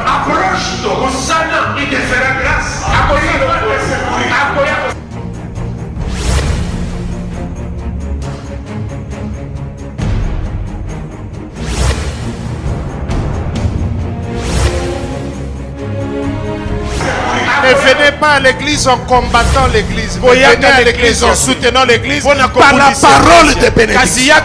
Approche-toi. Il te fera grâce. Ne venez pas à l'église en combattant l'église. Venez à l'église en soutenant l'église par la parole de bénédiction.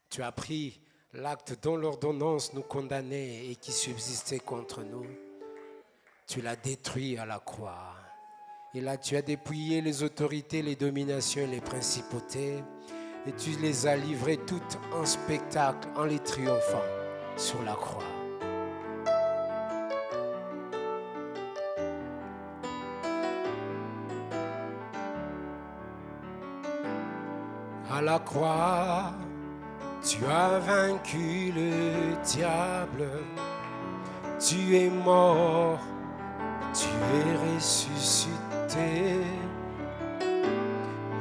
Tu as pris l'acte dont l'ordonnance nous condamnait et qui subsistait contre nous. Tu l'as détruit à la croix. Et là, tu as dépouillé les autorités, les dominations et les principautés. Et tu les as livrées toutes en spectacle, en les triomphant sur la croix. À la croix, tu as vaincu le diable, tu es mort, tu es ressuscité.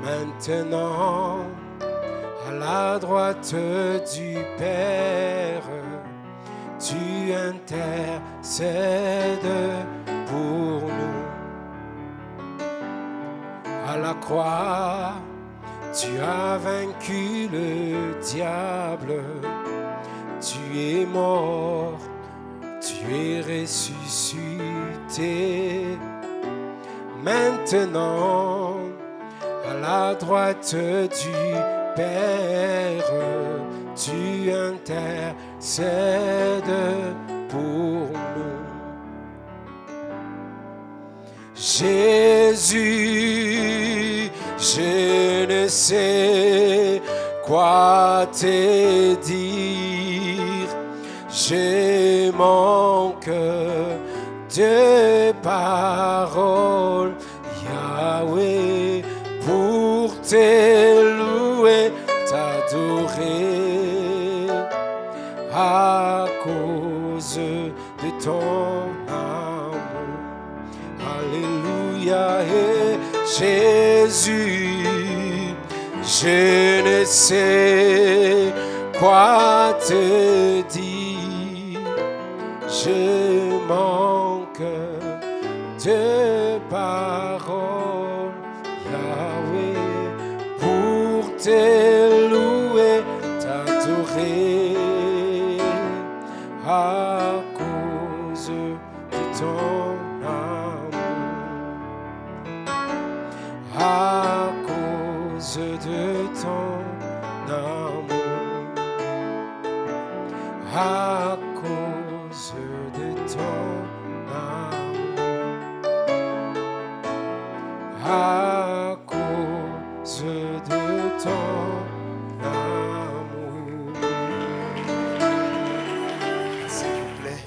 Maintenant, à la droite du Père, tu intercèdes pour nous. À la croix, tu as vaincu le diable, tu es mort, tu es ressuscité. Maintenant, à la droite du Père, tu intercèdes pour nous. Jésus, je ne sais quoi te dire, je manque de paroles, Yahweh, pour te louer, t'adorer, à cause de ton amour. Alléluia, et Jésus, je ne sais quoi te dire, je manque de paroles, Yahweh, pour te louer, t'adorer, à cause de ton amour, à cause de ton amour, à cause de ton amour, à cause de ton amour. S'il vous plaît,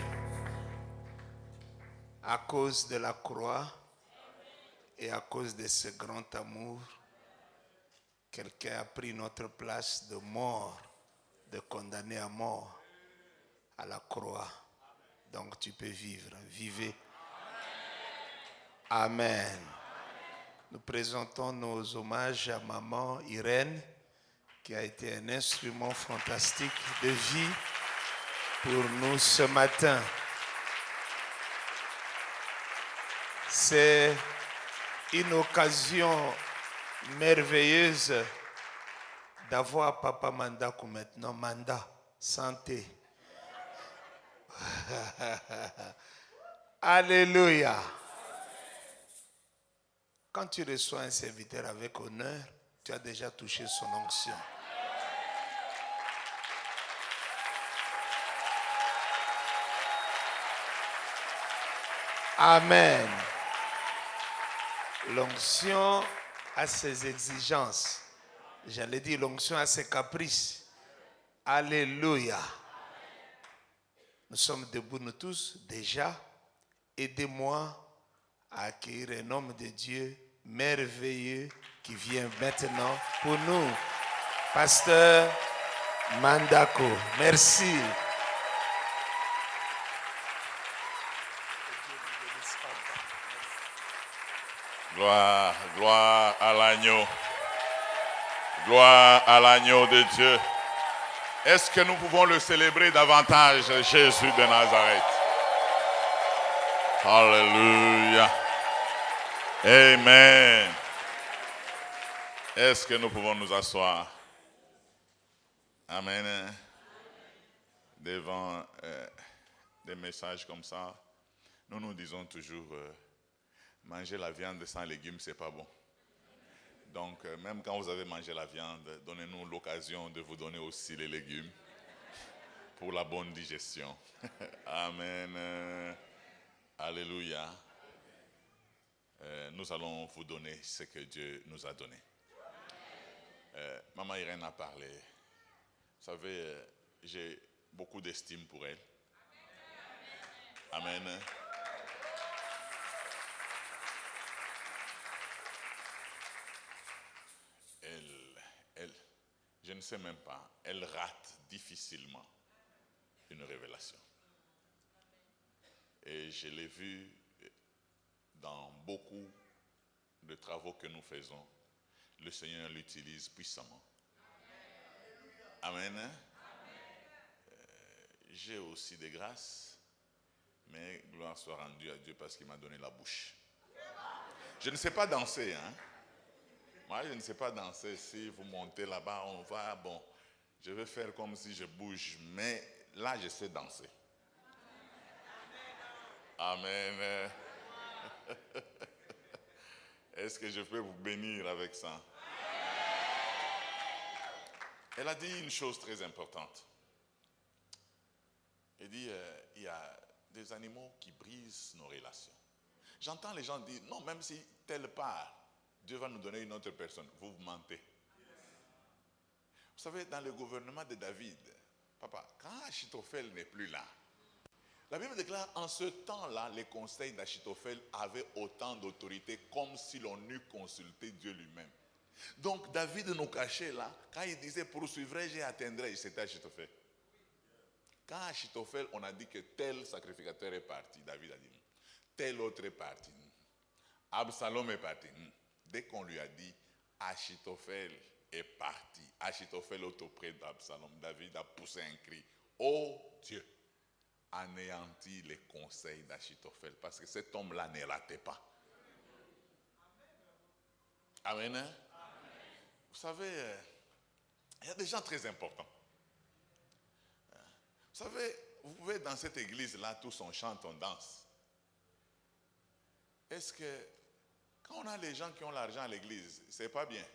à cause de la croix et à cause de ce grand amour, quelqu'un a pris notre place de mort, de condamné à mort à la croix. Donc tu peux vivre. Vivez. Amen. Nous présentons nos hommages à maman Irène, qui a été un instrument fantastique de vie pour nous ce matin. C'est une occasion merveilleuse d'avoir Papa Mandakou maintenant. Manda, santé. Alléluia. Quand tu reçois un serviteur avec honneur, tu as déjà touché son onction. Amen. L'onction a ses exigences. J'allais dire l'onction a ses caprices. Alléluia. Nous sommes debout, nous tous, déjà. Aidez-moi à accueillir un homme de Dieu merveilleux qui vient maintenant pour nous. Pasteur Mandako. Merci. Gloire à l'agneau. Gloire à l'agneau de Dieu. Est-ce que nous pouvons le célébrer davantage, Jésus de Nazareth? Alléluia. Amen. Est-ce que nous pouvons nous asseoir? Amen. Devant des messages comme ça, nous nous disons toujours, manger la viande sans légumes, c'est pas bon. Donc, même quand vous avez mangé la viande, donnez-nous l'occasion de vous donner aussi les légumes pour la bonne digestion. Amen. Alléluia. Nous allons vous donner ce que Dieu nous a donné. Maman Irène a parlé. Vous savez, j'ai beaucoup d'estime pour elle. Amen. Je ne sais même pas, elle rate difficilement une révélation. Et je l'ai vu dans beaucoup de travaux que nous faisons. Le Seigneur l'utilise puissamment. Amen. J'ai aussi des grâces, mais gloire soit rendue à Dieu parce qu'il m'a donné la bouche. Je ne sais pas danser, hein. Moi, je ne sais pas danser. Si vous montez là-bas, on va, bon, je vais faire comme si je bouge, mais là, je sais danser. Amen. Est-ce que je peux vous bénir avec ça? Elle a dit une chose très importante. Elle dit, il y a des animaux qui brisent nos relations. J'entends les gens dire, non, même si telle part, Dieu va nous donner une autre personne. Vous mentez. Vous savez, dans le gouvernement de David, papa, quand Achitophel n'est plus là, la Bible déclare, en ce temps-là, les conseils d'Achitophel avaient autant d'autorité comme si l'on eût consulté Dieu lui-même. Donc David nous cachait là, quand il disait poursuivrai-je et atteindrai-je, c'était Achitophel. Quand Achitophel, on a dit que tel sacrificateur est parti, David a dit, tel autre est parti, Absalom est parti. Dès qu'on lui a dit, Achitophel est parti, Achitophel est auprès d'Absalom, David a poussé un cri, oh Dieu, anéantit les conseils d'Achitophel, parce que cet homme-là ne ratait pas. Amen. Amen. Vous savez, il y a des gens très importants. Vous savez, vous pouvez dans cette église-là, tous on chante, on danse. Est-ce que quand on a les gens qui ont l'argent à l'église, c'est pas bien?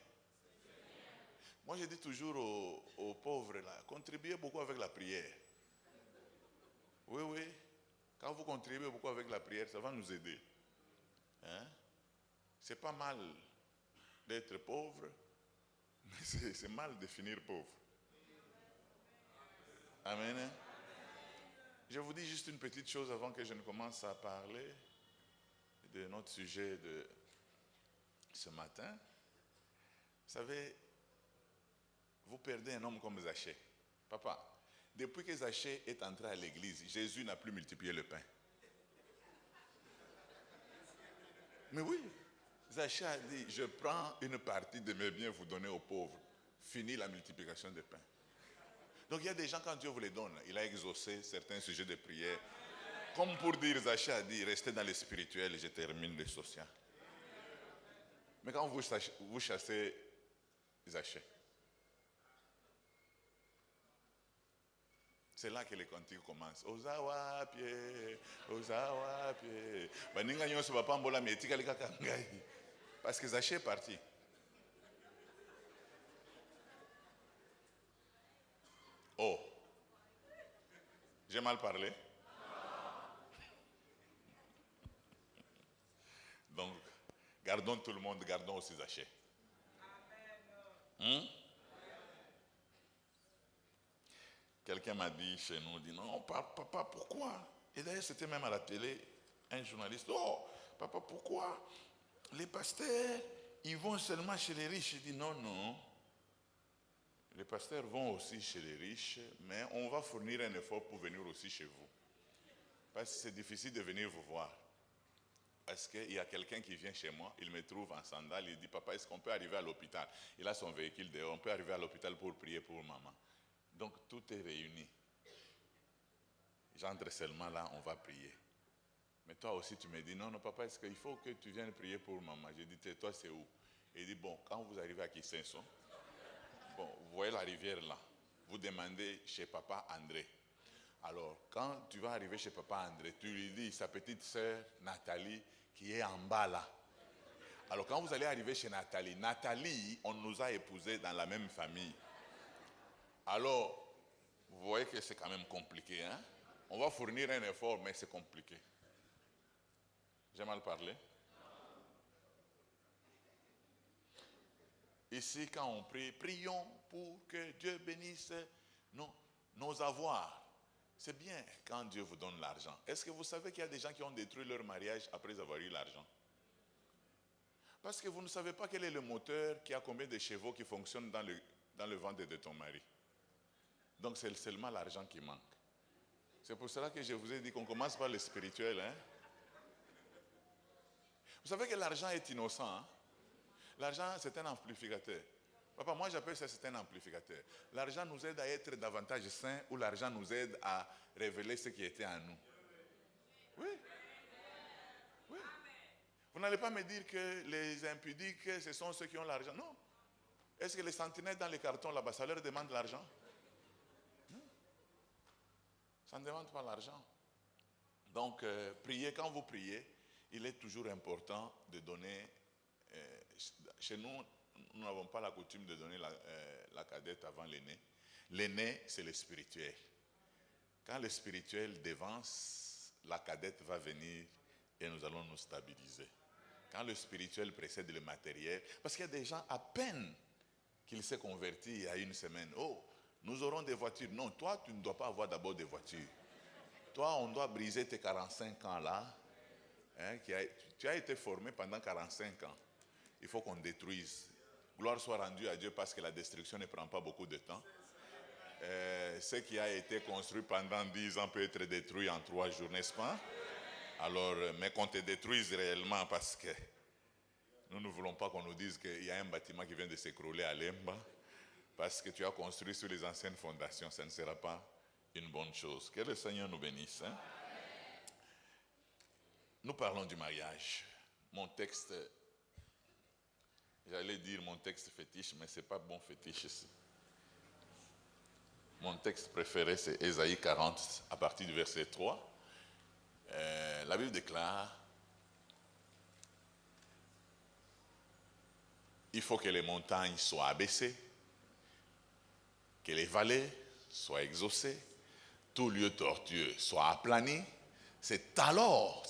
Moi, je dis toujours aux pauvres, là, contribuez beaucoup avec la prière. Oui, oui. Quand vous contribuez beaucoup avec la prière, ça va nous aider. Hein? C'est pas mal d'être pauvre, mais c'est mal de finir pauvre. Amen. Je vous dis juste une petite chose avant que je ne commence à parler de notre sujet de ce matin. Vous savez, vous perdez un homme comme Zachée. Papa, depuis que Zachée est entré à l'église, Jésus n'a plus multiplié le pain. Mais oui, Zachée a dit, je prends une partie de mes biens, vous donnez aux pauvres. Fini la multiplication des pains. Donc il y a des gens, quand Dieu vous les donne, il a exaucé certains sujets de prière. Comme pour dire, Zachée a dit, restez dans le spirituel et je termine le social. Mais quand vous chassez Zachée, c'est là que les cantiques commencent. Ozawa pied, Ozawa pied. Parce que Zachée est parti. Oh, j'ai mal parlé. Donc, gardons tout le monde, gardons aussi Zachée. quelqu'un m'a dit chez nous, dit non, papa, pourquoi? Et d'ailleurs, c'était même à la télé, un journaliste, oh, papa, pourquoi les pasteurs, ils vont seulement chez les riches? Il dit non. Les pasteurs vont aussi chez les riches, mais on va fournir un effort pour venir aussi chez vous. Parce que c'est difficile de venir vous voir. Parce qu'il y a quelqu'un qui vient chez moi, il me trouve en sandales, il dit, papa, est-ce qu'on peut arriver à l'hôpital? Il a son véhicule dehors, on peut arriver à l'hôpital pour prier pour maman. Donc tout est réuni. J'entre seulement là, on va prier. Mais toi aussi tu me dis, non papa, est-ce qu'il faut que tu viennes prier pour maman? J'ai dit, toi c'est où? Il dit, bon, quand vous arrivez à Kisenso, bon, vous voyez la rivière là, vous demandez chez papa André. Alors, quand tu vas arriver chez papa André, tu lui dis, sa petite sœur Nathalie, qui est en bas là. Alors, quand vous allez arriver chez Nathalie, on nous a épousés dans la même famille. Alors, vous voyez que c'est quand même compliqué, hein? On va fournir un effort, mais c'est compliqué. J'ai mal parlé? Ici, quand on prie, prions pour que Dieu bénisse nos avoirs. C'est bien quand Dieu vous donne l'argent. Est-ce que vous savez qu'il y a des gens qui ont détruit leur mariage après avoir eu l'argent? Parce que vous ne savez pas quel est le moteur qui a combien de chevaux qui fonctionnent dans le ventre de ton mari. Donc c'est seulement l'argent qui manque. C'est pour cela que je vous ai dit qu'on commence par le spirituel. Hein? Vous savez que l'argent est innocent. Hein? L'argent, c'est un amplificateur. Papa, moi j'appelle ça, c'est un amplificateur. L'argent nous aide à être davantage saints ou l'argent nous aide à révéler ce qui était en nous. Oui. Oui. Vous n'allez pas me dire que les impudiques, ce sont ceux qui ont l'argent. Non. Est-ce que les sentinelles dans les cartons là-bas, ça leur demande l'argent? Non. Ça ne demande pas l'argent. Donc, priez, quand vous priez, il est toujours important de donner. Chez nous, nous n'avons pas la coutume de donner la cadette avant l'aîné. L'aîné, c'est le spirituel. Quand le spirituel dévance, la cadette va venir et nous allons nous stabiliser. Quand le spirituel précède le matériel, parce qu'il y a des gens à peine qu'ils s'est convertis il y a une semaine. Oh, nous aurons des voitures. Non, toi, tu ne dois pas avoir d'abord des voitures. Toi, on doit briser tes 45 ans là. Hein, tu as été formé pendant 45 ans. Il faut qu'on détruise. Gloire soit rendue à Dieu parce que la destruction ne prend pas beaucoup de temps. Ce qui a été construit pendant 10 ans peut être détruit en 3 jours, n'est-ce pas? Alors, mais qu'on te détruise réellement parce que nous ne voulons pas qu'on nous dise qu'il y a un bâtiment qui vient de s'écrouler à Lemba parce que tu as construit sur les anciennes fondations. Ça ne sera pas une bonne chose. Que le Seigneur nous bénisse. Hein? Nous parlons du mariage. Mon texte, j'allais dire mon texte fétiche, mais ce n'est pas bon fétiche ici. Mon texte préféré, c'est Ésaïe 40, à partir du verset 3. La Bible déclare, il faut que les montagnes soient abaissées, que les vallées soient exaucées, tout lieu tortueux soit aplani. C'est alors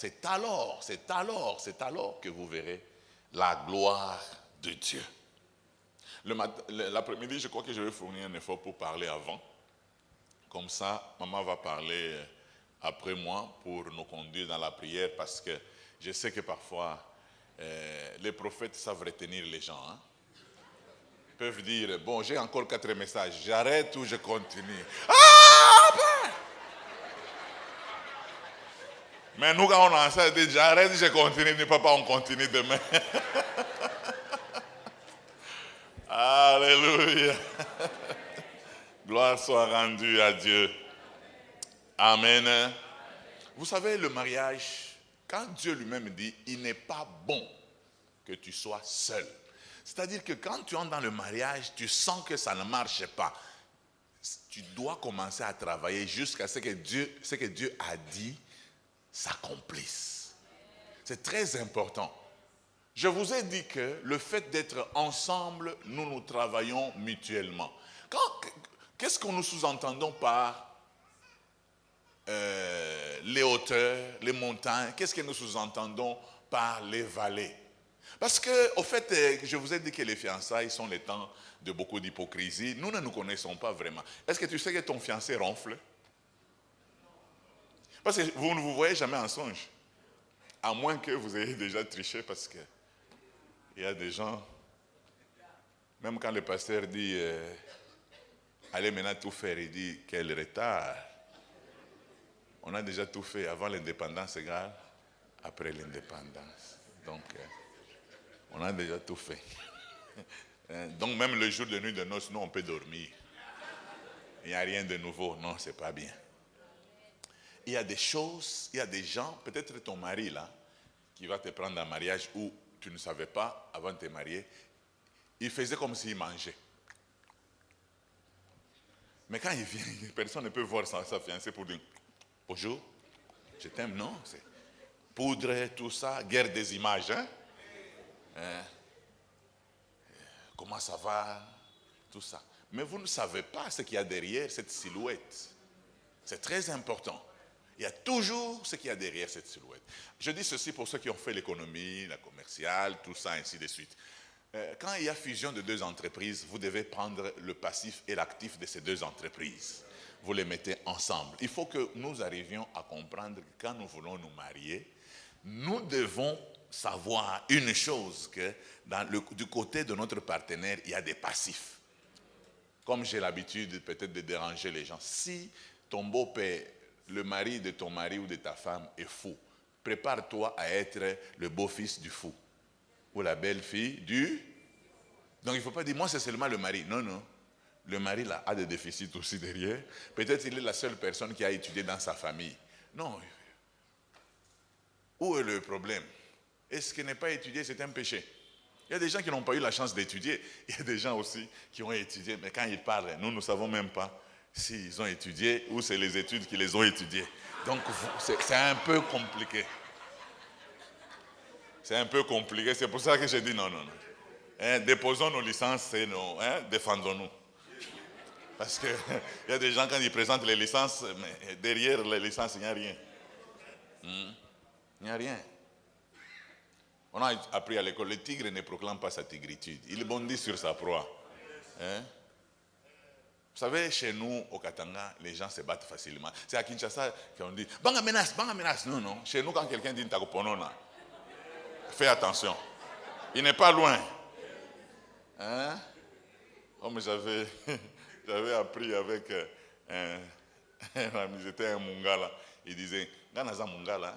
que vous verrez la gloire de Dieu. L'après-midi, je crois que je vais fournir un effort pour parler avant. Comme ça, maman va parler après moi pour nous conduire dans la prière parce que je sais que parfois, les prophètes savent retenir les gens. Hein? Ils peuvent dire, bon, j'ai encore 4 messages, j'arrête ou je continue. Ah ben! Mais nous, quand on a ça, on dit, j'arrête, je continue, dis papa, on continue demain. Alléluia. Gloire soit rendue à Dieu. Amen. Vous savez, le mariage, quand Dieu lui-même dit, il n'est pas bon que tu sois seul. C'est-à-dire que quand tu entres dans le mariage, tu sens que ça ne marche pas. Tu dois commencer à travailler jusqu'à ce que Dieu a dit s'accomplisse. C'est très important. Je vous ai dit que le fait d'être ensemble, nous travaillons mutuellement. Qu'est-ce que nous sous-entendons par les hauteurs, les montagnes? Qu'est-ce que nous sous-entendons par les vallées? Parce que, au fait, je vous ai dit que les fiançailles sont les temps de beaucoup d'hypocrisie. Nous ne nous connaissons pas vraiment. Est-ce que tu sais que ton fiancé ronfle? Parce que vous ne vous voyez jamais en songe. À moins que vous ayez déjà triché, parce que il y a des gens, même quand le pasteur dit allez maintenant tout faire, il dit quel retard. On a déjà tout fait avant l'indépendance égale après l'indépendance. Donc, on a déjà tout fait. Donc, même le jour de nuit de noces, nous, on peut dormir. Il n'y a rien de nouveau. Non, ce n'est pas bien. Il y a des choses, il y a des gens, peut-être ton mari là, qui va te prendre en mariage où tu ne savais pas avant de te marier, il faisait comme s'il mangeait. Mais quand il vient, personne ne peut voir sa fiancée pour dire bonjour, je t'aime, non? C'est poudre, tout ça, guerre des images. Comment ça va? Tout ça. Mais vous ne savez pas ce qu'il y a derrière cette silhouette. C'est très important. Il y a toujours ce qu'il y a derrière cette silhouette. Je dis ceci pour ceux qui ont fait l'économie, la commerciale, tout ça, ainsi de suite. Quand il y a fusion de deux entreprises, vous devez prendre le passif et l'actif de ces deux entreprises. Vous les mettez ensemble. Il faut que nous arrivions à comprendre que quand nous voulons nous marier, nous devons savoir une chose, que du côté de notre partenaire, il y a des passifs. Comme j'ai l'habitude peut-être de déranger les gens. Si ton beau-père, le mari de ton mari ou de ta femme est fou, prépare-toi à être le beau-fils du fou. Ou la belle-fille du... Donc il ne faut pas dire, moi c'est seulement le mari. Non, non. Le mari là a des déficits aussi derrière. Peut-être qu'il est la seule personne qui a étudié dans sa famille. Non. Où est le problème? Est-ce qu'il n'est pas étudié, c'est un péché? Il y a des gens qui n'ont pas eu la chance d'étudier. Il y a des gens aussi qui ont étudié. Mais quand ils parlent, nous ne savons même pas s'ils ont étudié ou c'est les études qui les ont étudiés. Donc c'est un peu compliqué. C'est un peu compliqué. C'est pour ça que j'ai dit non, non, non. Déposons nos licences et défendons-nous. Parce qu'il y a des gens, quand ils présentent les licences, mais derrière les licences, il n'y a rien. Il n'y a rien. On a appris à l'école, le tigre ne proclame pas sa tigritude. Il bondit sur sa proie. Vous savez, chez nous, au Katanga, les gens se battent facilement. C'est à Kinshasa qu'on dit « Banga menace, banga menace ». Non, non. Chez nous, quand quelqu'un dit « Ntakoponona », fais attention. Il n'est pas loin. Comme j'avais appris avec un ami, c'était un Mungala. Il disait « Ganaza Mungala,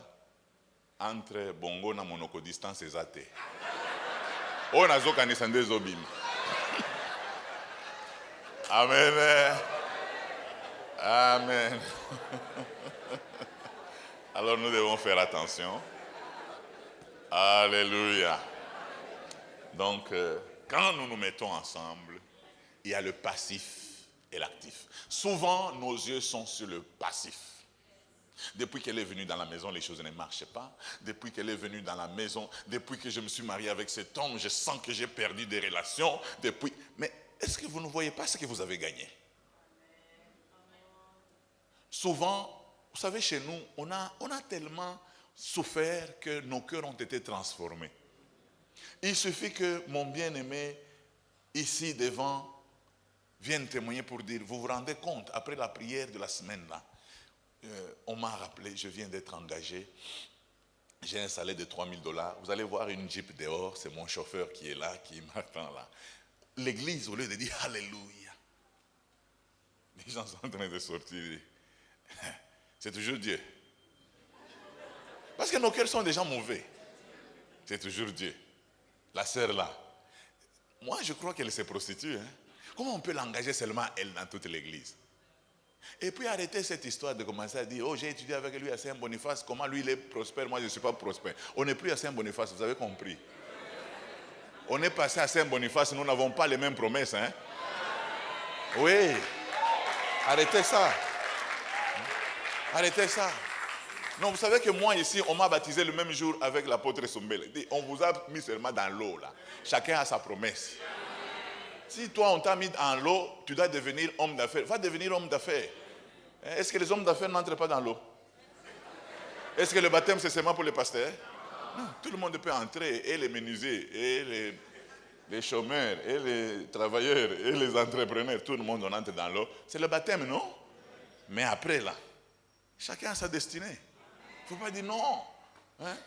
entre Bongo na Monoko distance ezate. On a zo kanisande zobim. » Amen. Amen. Alors nous devons faire attention. Alléluia. Donc, quand nous nous mettons ensemble, il y a le passif et l'actif. Souvent, nos yeux sont sur le passif. Depuis qu'elle est venue dans la maison, les choses ne marchent pas. Depuis qu'elle est venue dans la maison, depuis que je me suis marié avec cet homme, je sens que j'ai perdu des relations. Mais est-ce que vous ne voyez pas ce que vous avez gagné? Souvent, vous savez, chez nous, on a tellement souffert que nos cœurs ont été transformés. Il suffit que mon bien-aimé, ici devant, vienne témoigner pour dire, vous vous rendez compte, après la prière de la semaine là, on m'a rappelé, je viens d'être engagé, j'ai un salaire de $3000. Vous allez voir une Jeep dehors, c'est mon chauffeur qui est là, qui m'attend là. L'église, au lieu de dire Alléluia, les gens sont en train de sortir. C'est toujours Dieu. Parce que nos cœurs sont des gens mauvais. C'est toujours Dieu. La sœur là, moi je crois qu'elle se prostitue. Comment on peut l'engager seulement elle dans toute l'église? Et puis arrêter cette histoire de commencer à dire, oh j'ai étudié avec lui à Saint-Boniface, comment lui il est prospère, moi je ne suis pas prospère. On n'est plus à Saint-Boniface, vous avez compris. On est passé à Saint-Boniface, nous n'avons pas les mêmes promesses. Oui. Arrêtez ça. Arrêtez ça. Non, vous savez que moi ici, on m'a baptisé le même jour avec l'apôtre Soumbele. On vous a mis seulement dans l'eau là. Chacun a sa promesse. Si toi on t'a mis dans l'eau, tu dois devenir homme d'affaires. Va devenir homme d'affaires. Est-ce que les hommes d'affaires n'entrent pas dans l'eau? Est-ce que le baptême c'est seulement pour les pasteurs? Non, tout le monde peut entrer, et les menuisiers, et les chômeurs, et les travailleurs, et les entrepreneurs, tout le monde on entre dans l'eau. C'est le baptême, non? Mais après là, chacun a sa destinée. Il ne faut pas dire non. Hein?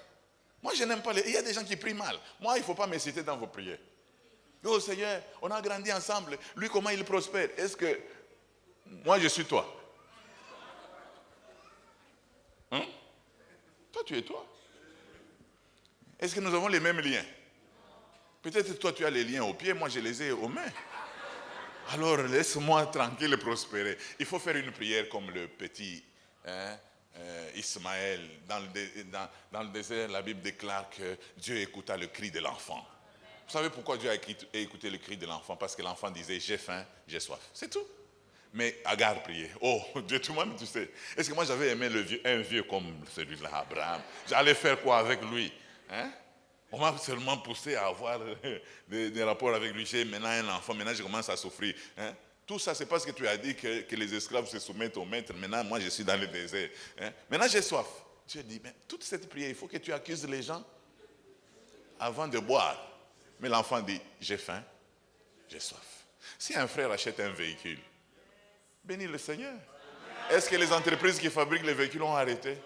Moi, je n'aime pas les... Il y a des gens qui prient mal. Moi, il ne faut pas me citer dans vos prières. Oh Seigneur, on a grandi ensemble. Lui, comment il prospère? Est-ce que moi, je suis toi? Hein? Toi, tu es toi. Est-ce que nous avons les mêmes liens? Peut-être toi, tu as les liens aux pieds, moi, je les ai aux mains. Alors, laisse-moi tranquille et prospérer. Il faut faire une prière comme le petit Ismaël. Dans le désert, la Bible déclare que Dieu écouta le cri de l'enfant. Vous savez pourquoi Dieu a écouté le cri de l'enfant? Parce que l'enfant disait, j'ai faim, j'ai soif. C'est tout. Mais Agar priait. Oh, Dieu, toi-même, tu sais. Est-ce que moi, j'avais aimé un vieux comme celui-là, Abraham? J'allais faire quoi avec lui? Hein? On m'a seulement poussé à avoir des rapports avec lui. J'ai maintenant un enfant, maintenant je commence à souffrir. Hein? Tout ça, c'est parce que tu as dit que les esclaves se soumettent au maître. Maintenant, moi, je suis dans le désert. Hein? Maintenant, j'ai soif. Dieu dit, mais toute cette prière, il faut que tu accuses les gens avant de boire. Mais l'enfant dit, j'ai faim, j'ai soif. Si un frère achète un véhicule, bénis le Seigneur. Est-ce que les entreprises qui fabriquent les véhicules ont arrêté?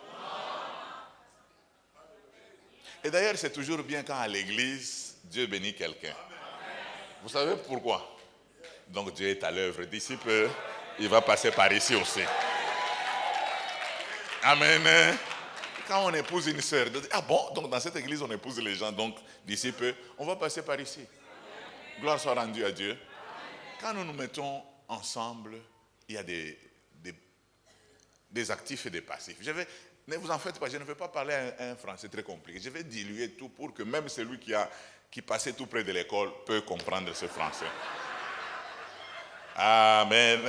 Et d'ailleurs, c'est toujours bien quand à l'église, Dieu bénit quelqu'un. Vous savez pourquoi? Donc Dieu est à l'œuvre. D'ici peu, il va passer par ici aussi. Amen. Quand on épouse une sœur, ah bon, donc dans cette église, on épouse les gens. Donc d'ici peu, on va passer par ici. Gloire soit rendue à Dieu. Quand nous nous mettons ensemble, il y a des actifs et des passifs. Ne vous en faites pas, je ne vais pas parler un français très compliqué. Je vais diluer tout pour que même celui qui passait tout près de l'école peut comprendre ce français. Amen.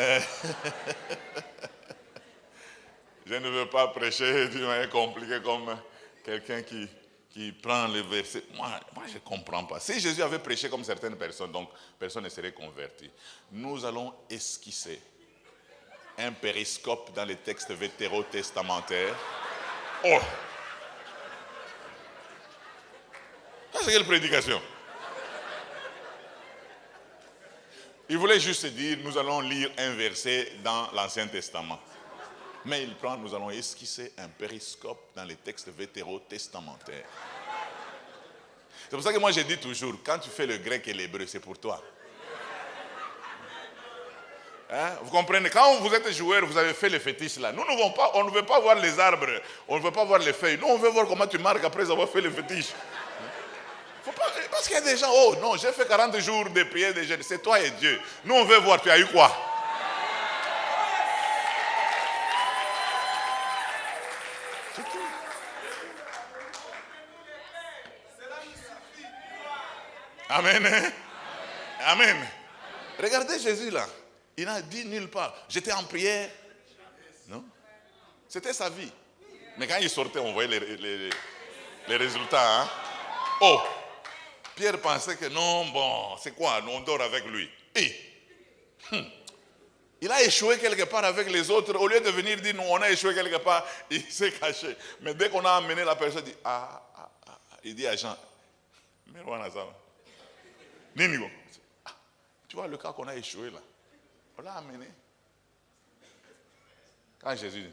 Je ne veux pas prêcher d'une manière compliquée comme quelqu'un qui prend les versets. Moi, je ne comprends pas. Si Jésus avait prêché comme certaines personnes, donc personne ne serait converti. Nous allons esquisser un périscope dans les textes vétérotestamentaires. Oh! Ça, c'est quelle prédication? Il voulait juste dire, nous allons lire un verset dans l'Ancien Testament. Mais il prend, nous allons esquisser un périscope dans les textes vétérotestamentaires. C'est pour ça que moi je dis toujours, quand tu fais le grec et l'hébreu, c'est pour toi. Hein? Vous comprenez? Quand vous êtes joueur, vous avez fait le fétiche là. Nous on ne veut pas voir les arbres, on ne veut pas voir les feuilles. Nous, on veut voir comment tu marques après avoir fait le fétiche. Faut pas, parce qu'il y a des gens, oh non, j'ai fait 40 jours de prière, de jeûne. C'est toi et Dieu. Nous, on veut voir, tu as eu quoi? C'est tout. Amen. Amen. Regardez Jésus là. Il n'a dit nulle part. J'étais en prière. Non. C'était sa vie. Mais quand il sortait, on voyait les résultats. Hein? Oh. Pierre pensait que non, bon, c'est quoi? On dort avec lui. Et il a échoué quelque part avec les autres. Au lieu de venir dire, nous, on a échoué quelque part, il s'est caché. Mais dès qu'on a amené la personne, il dit, il dit à Jean, tu vois le cas qu'on a échoué là. On l'a amené. Quand Jésus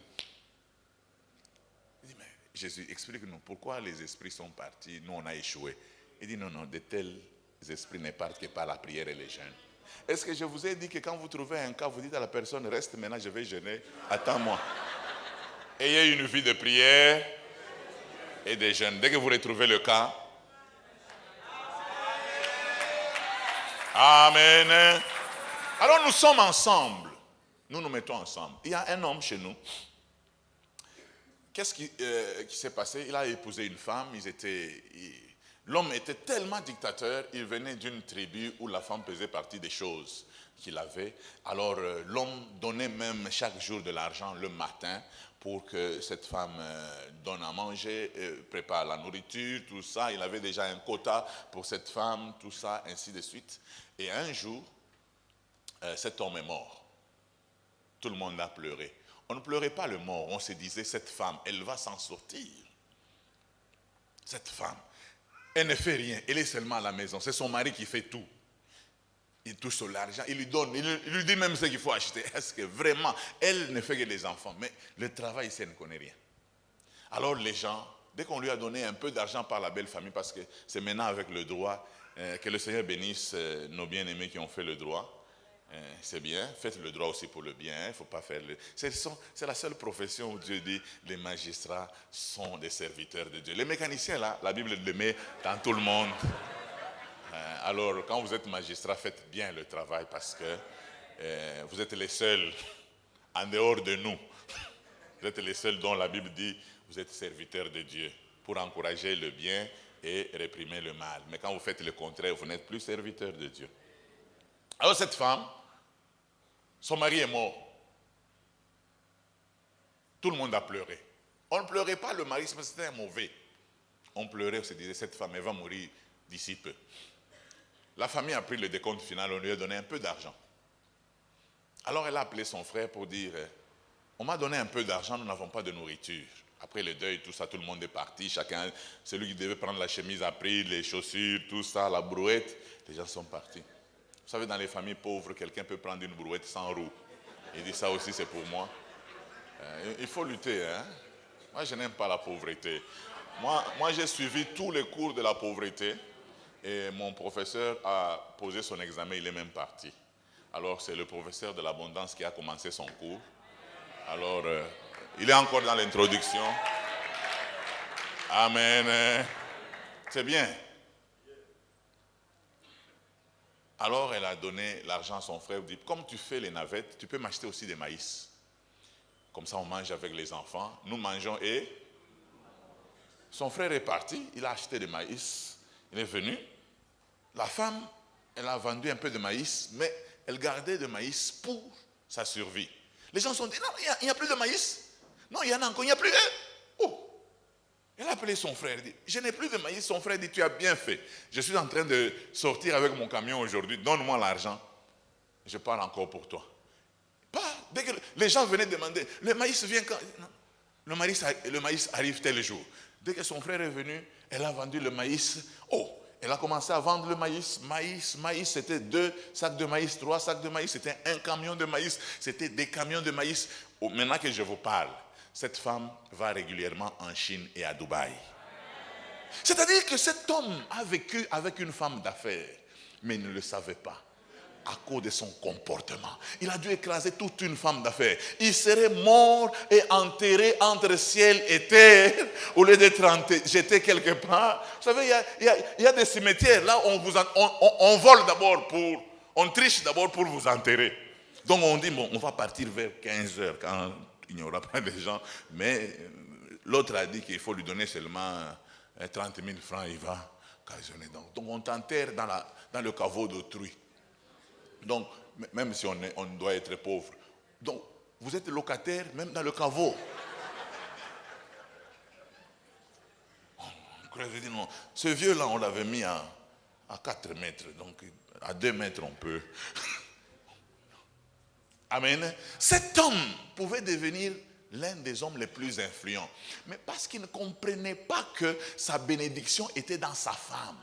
dit, mais Jésus, explique-nous pourquoi les esprits sont partis, nous on a échoué. Il dit non, de tels esprits ne partent que par la prière et les jeûnes. Est-ce que je vous ai dit que quand vous trouvez un cas, vous dites à la personne, reste maintenant, je vais jeûner, attends-moi. Ayez une vie de prière et de jeûne. Dès que vous retrouvez le cas, amen. Alors nous sommes ensemble. Nous nous mettons ensemble. Il y a un homme chez nous. Qu'est-ce qui s'est passé? Il a épousé une femme. L'homme était tellement dictateur. Il venait d'une tribu où la femme faisait partie des choses qu'il avait. Alors l'homme donnait même chaque jour de l'argent le matin pour que cette femme donne à manger, prépare la nourriture, tout ça. Il avait déjà un quota pour cette femme, tout ça, ainsi de suite. Et un jour, cet homme est mort. Tout le monde a pleuré. On ne pleurait pas le mort, on se disait, cette femme, elle va s'en sortir. cette femme, elle ne fait rien, elle est seulement à la maison. C'est son mari qui fait tout. Il touche l'argent, il lui donne, il lui dit même ce qu'il faut acheter. Est-ce que vraiment, elle ne fait que les enfants, mais le travail, elle ne connaît rien. Alors les gens, dès qu'on lui a donné un peu d'argent par la belle famille, parce que c'est maintenant avec le droit, que le Seigneur bénisse nos bien-aimés qui ont fait le droit. C'est bien, faites le droit aussi pour le bien, il ne faut pas faire le... C'est la seule profession où Dieu dit les magistrats sont des serviteurs de Dieu. Les mécaniciens, là, la Bible le met dans tout le monde. Alors, quand vous êtes magistrat, faites bien le travail parce que vous êtes les seuls, en dehors de nous, vous êtes les seuls dont la Bible dit vous êtes serviteurs de Dieu pour encourager le bien et réprimer le mal. Mais quand vous faites le contraire, vous n'êtes plus serviteurs de Dieu. Alors cette femme, son mari est mort. Tout le monde a pleuré. On ne pleurait pas le mari, parce que c'était un mauvais. On pleurait, on se disait, cette femme, elle va mourir d'ici peu. La famille a pris le décompte final, on lui a donné un peu d'argent. Alors elle a appelé son frère pour dire, on m'a donné un peu d'argent, nous n'avons pas de nourriture. Après le deuil, tout ça, tout le monde est parti. Chacun, celui qui devait prendre la chemise a pris, les chaussures, tout ça, la brouette. Les gens sont partis. Vous savez, dans les familles pauvres, quelqu'un peut prendre une brouette sans roue. Il dit, ça aussi, c'est pour moi. Il faut lutter. Hein? Moi, je n'aime pas la pauvreté. Moi, j'ai suivi tous les cours de la pauvreté. Et mon professeur a posé son examen, il est même parti. Alors, c'est le professeur de l'abondance qui a commencé son cours. Alors, il est encore dans l'introduction. Amen. C'est bien. Alors, elle a donné l'argent à son frère. Elle dit, comme tu fais les navettes, tu peux m'acheter aussi des maïs. Comme ça, on mange avec les enfants. Nous mangeons et... Son frère est parti, il a acheté des maïs. Il est venu. La femme, elle a vendu un peu de maïs, mais elle gardait de maïs pour sa survie. Les gens se sont dit, non, il n'y a plus de maïs. Non, il y en a encore, il n'y a plus. Oh! Elle a appelé son frère, elle dit, je n'ai plus de maïs. Son frère dit, tu as bien fait. Je suis en train de sortir avec mon camion aujourd'hui, donne-moi l'argent. Je parle encore pour toi. Pas, dès que les gens venaient demander, le maïs vient quand? Non. Le maïs arrive tel jour. Dès que son frère est venu, elle a vendu le maïs. Oh! Elle a commencé à vendre le maïs. Maïs, c'était 2 sacs de maïs, 3 sacs de maïs, c'était un camion de maïs, c'était des camions de maïs. Oh, maintenant que je vous parle, cette femme va régulièrement en Chine et à Dubaï. C'est-à-dire que cet homme a vécu avec une femme d'affaires, mais il ne le savait pas. À cause de son comportement. Il a dû écraser toute une femme d'affaires. Il serait mort et enterré entre ciel et terre au lieu d'être jeté quelque part. Vous savez, il y a des cimetières là où on vole d'abord on triche d'abord pour vous enterrer. Donc on dit, bon, on va partir vers 15 heures quand il n'y aura pas de gens. Mais l'autre a dit qu'il faut lui donner seulement 30 000 francs, il va occasionner. Donc on t'enterre dans le caveau d'autrui. Donc, même si on doit être pauvre. Donc, vous êtes locataire même dans le caveau. Je dis non. Ce vieux-là, on l'avait mis à 4 mètres. Donc, à 2 mètres, on peut. Amen. Cet homme pouvait devenir l'un des hommes les plus influents. Mais parce qu'il ne comprenait pas que sa bénédiction était dans sa femme.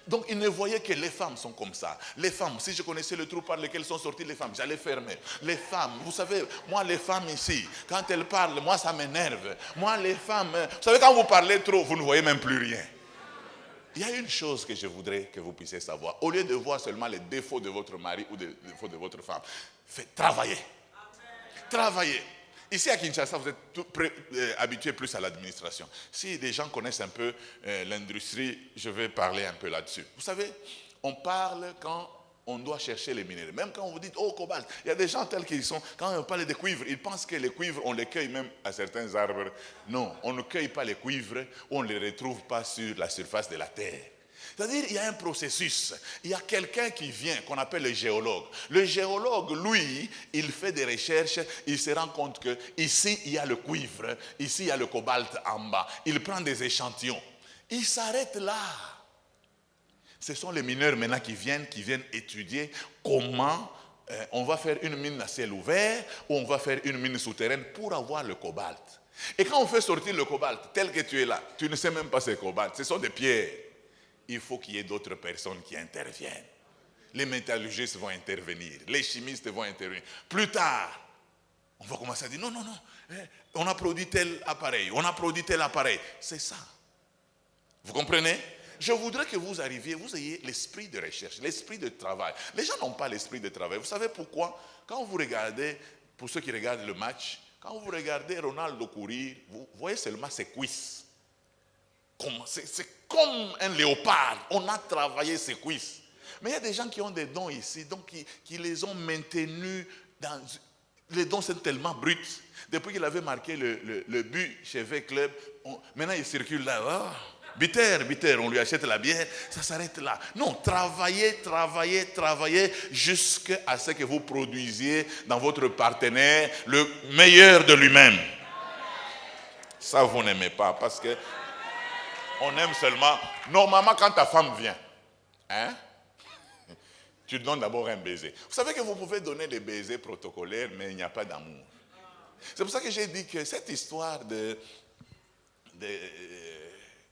Donc, il ne voyait que les femmes sont comme ça. Les femmes, si je connaissais le trou par lequel sont sorties les femmes, j'allais fermer. Les femmes, vous savez, moi, les femmes ici, quand elles parlent, moi, ça m'énerve. Moi, les femmes, vous savez, quand vous parlez trop, vous ne voyez même plus rien. Il y a une chose que je voudrais que vous puissiez savoir. Au lieu de voir seulement les défauts de votre mari ou les défauts de votre femme, travaillez. Travaillez. Ici à Kinshasa, vous êtes habitués plus à l'administration. Si des gens connaissent un peu l'industrie, je vais parler un peu là-dessus. Vous savez, on parle quand on doit chercher les minéraux. Même quand vous dites, oh, cobalt, il y a des gens tels qu'ils sont, quand on parle de cuivre, ils pensent que les cuivres, on les cueille même à certains arbres. Non, on ne cueille pas les cuivres, on ne les retrouve pas sur la surface de la terre. C'est-à-dire, il y a un processus. Il y a quelqu'un qui vient, qu'on appelle le géologue. Le géologue, lui, il fait des recherches, il se rend compte que ici, il y a le cuivre, ici, il y a le cobalt en bas. Il prend des échantillons. Il s'arrête là. Ce sont les mineurs maintenant qui viennent étudier comment on va faire une mine à ciel ouvert ou on va faire une mine souterraine pour avoir le cobalt. Et quand on fait sortir le cobalt tel que tu es là, tu ne sais même pas c'est cobalt, ce sont des pierres. Il faut qu'il y ait d'autres personnes qui interviennent. Les métallurgistes vont intervenir, les chimistes vont intervenir. Plus tard, on va commencer à dire non, on a produit tel appareil, on a produit tel appareil. C'est ça. Vous comprenez? Je voudrais que vous arriviez, vous ayez l'esprit de recherche, l'esprit de travail. Les gens n'ont pas l'esprit de travail. Vous savez pourquoi? Quand vous regardez, pour ceux qui regardent le match, quand vous regardez Ronaldo courir, vous voyez seulement ses cuisses. C'est comme un léopard. On a travaillé ses cuisses. Mais il y a des gens qui ont des dons ici, donc qui les ont maintenus dans... Les dons sont tellement bruts. Depuis qu'il avait marqué le but chez V-Club, maintenant il circule là. Oh, Bitter, on lui achète la bière, ça s'arrête là. Non, travaillez jusqu'à ce que vous produisiez dans votre partenaire le meilleur de lui-même. Ça, vous n'aimez pas parce que on aime seulement... Normalement, quand ta femme vient, hein, tu donnes d'abord un baiser. Vous savez que vous pouvez donner des baisers protocolaires, mais il n'y a pas d'amour. C'est pour ça que j'ai dit que cette histoire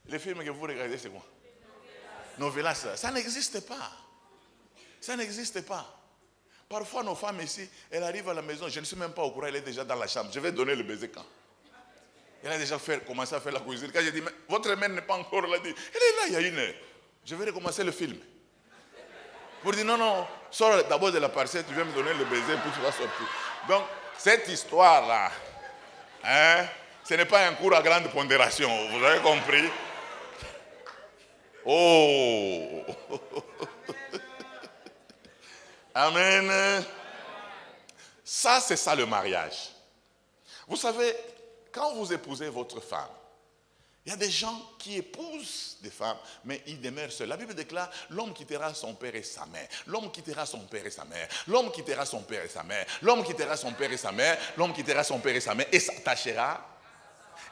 les films que vous regardez, c'est quoi? Novelas, ça n'existe pas. Ça n'existe pas. Parfois, nos femmes ici, elles arrivent à la maison, je ne suis même pas au courant, elle est déjà dans la chambre. Je vais donner le baiser quand? Elle a déjà commencé à faire la cuisine. Quand j'ai dit, mais votre mère n'est pas encore là, elle est là, il y a 1 heure. Je vais recommencer le film. Pour dire, non, sors d'abord de la parcelle, tu viens me donner le baiser, puis tu vas sortir. Donc, cette histoire-là, hein, ce n'est pas un cours à grande pondération, vous avez compris? Oh! Amen. Ça, c'est ça le mariage. Vous savez, quand vous épousez votre femme, il y a des gens qui épousent des femmes, mais ils demeurent seuls. La Bible déclare, l'homme quittera son père et sa mère. L'homme quittera son père et sa mère. L'homme quittera son père et sa mère. L'homme quittera son père et sa mère. L'homme quittera son père et sa mère et s'attachera.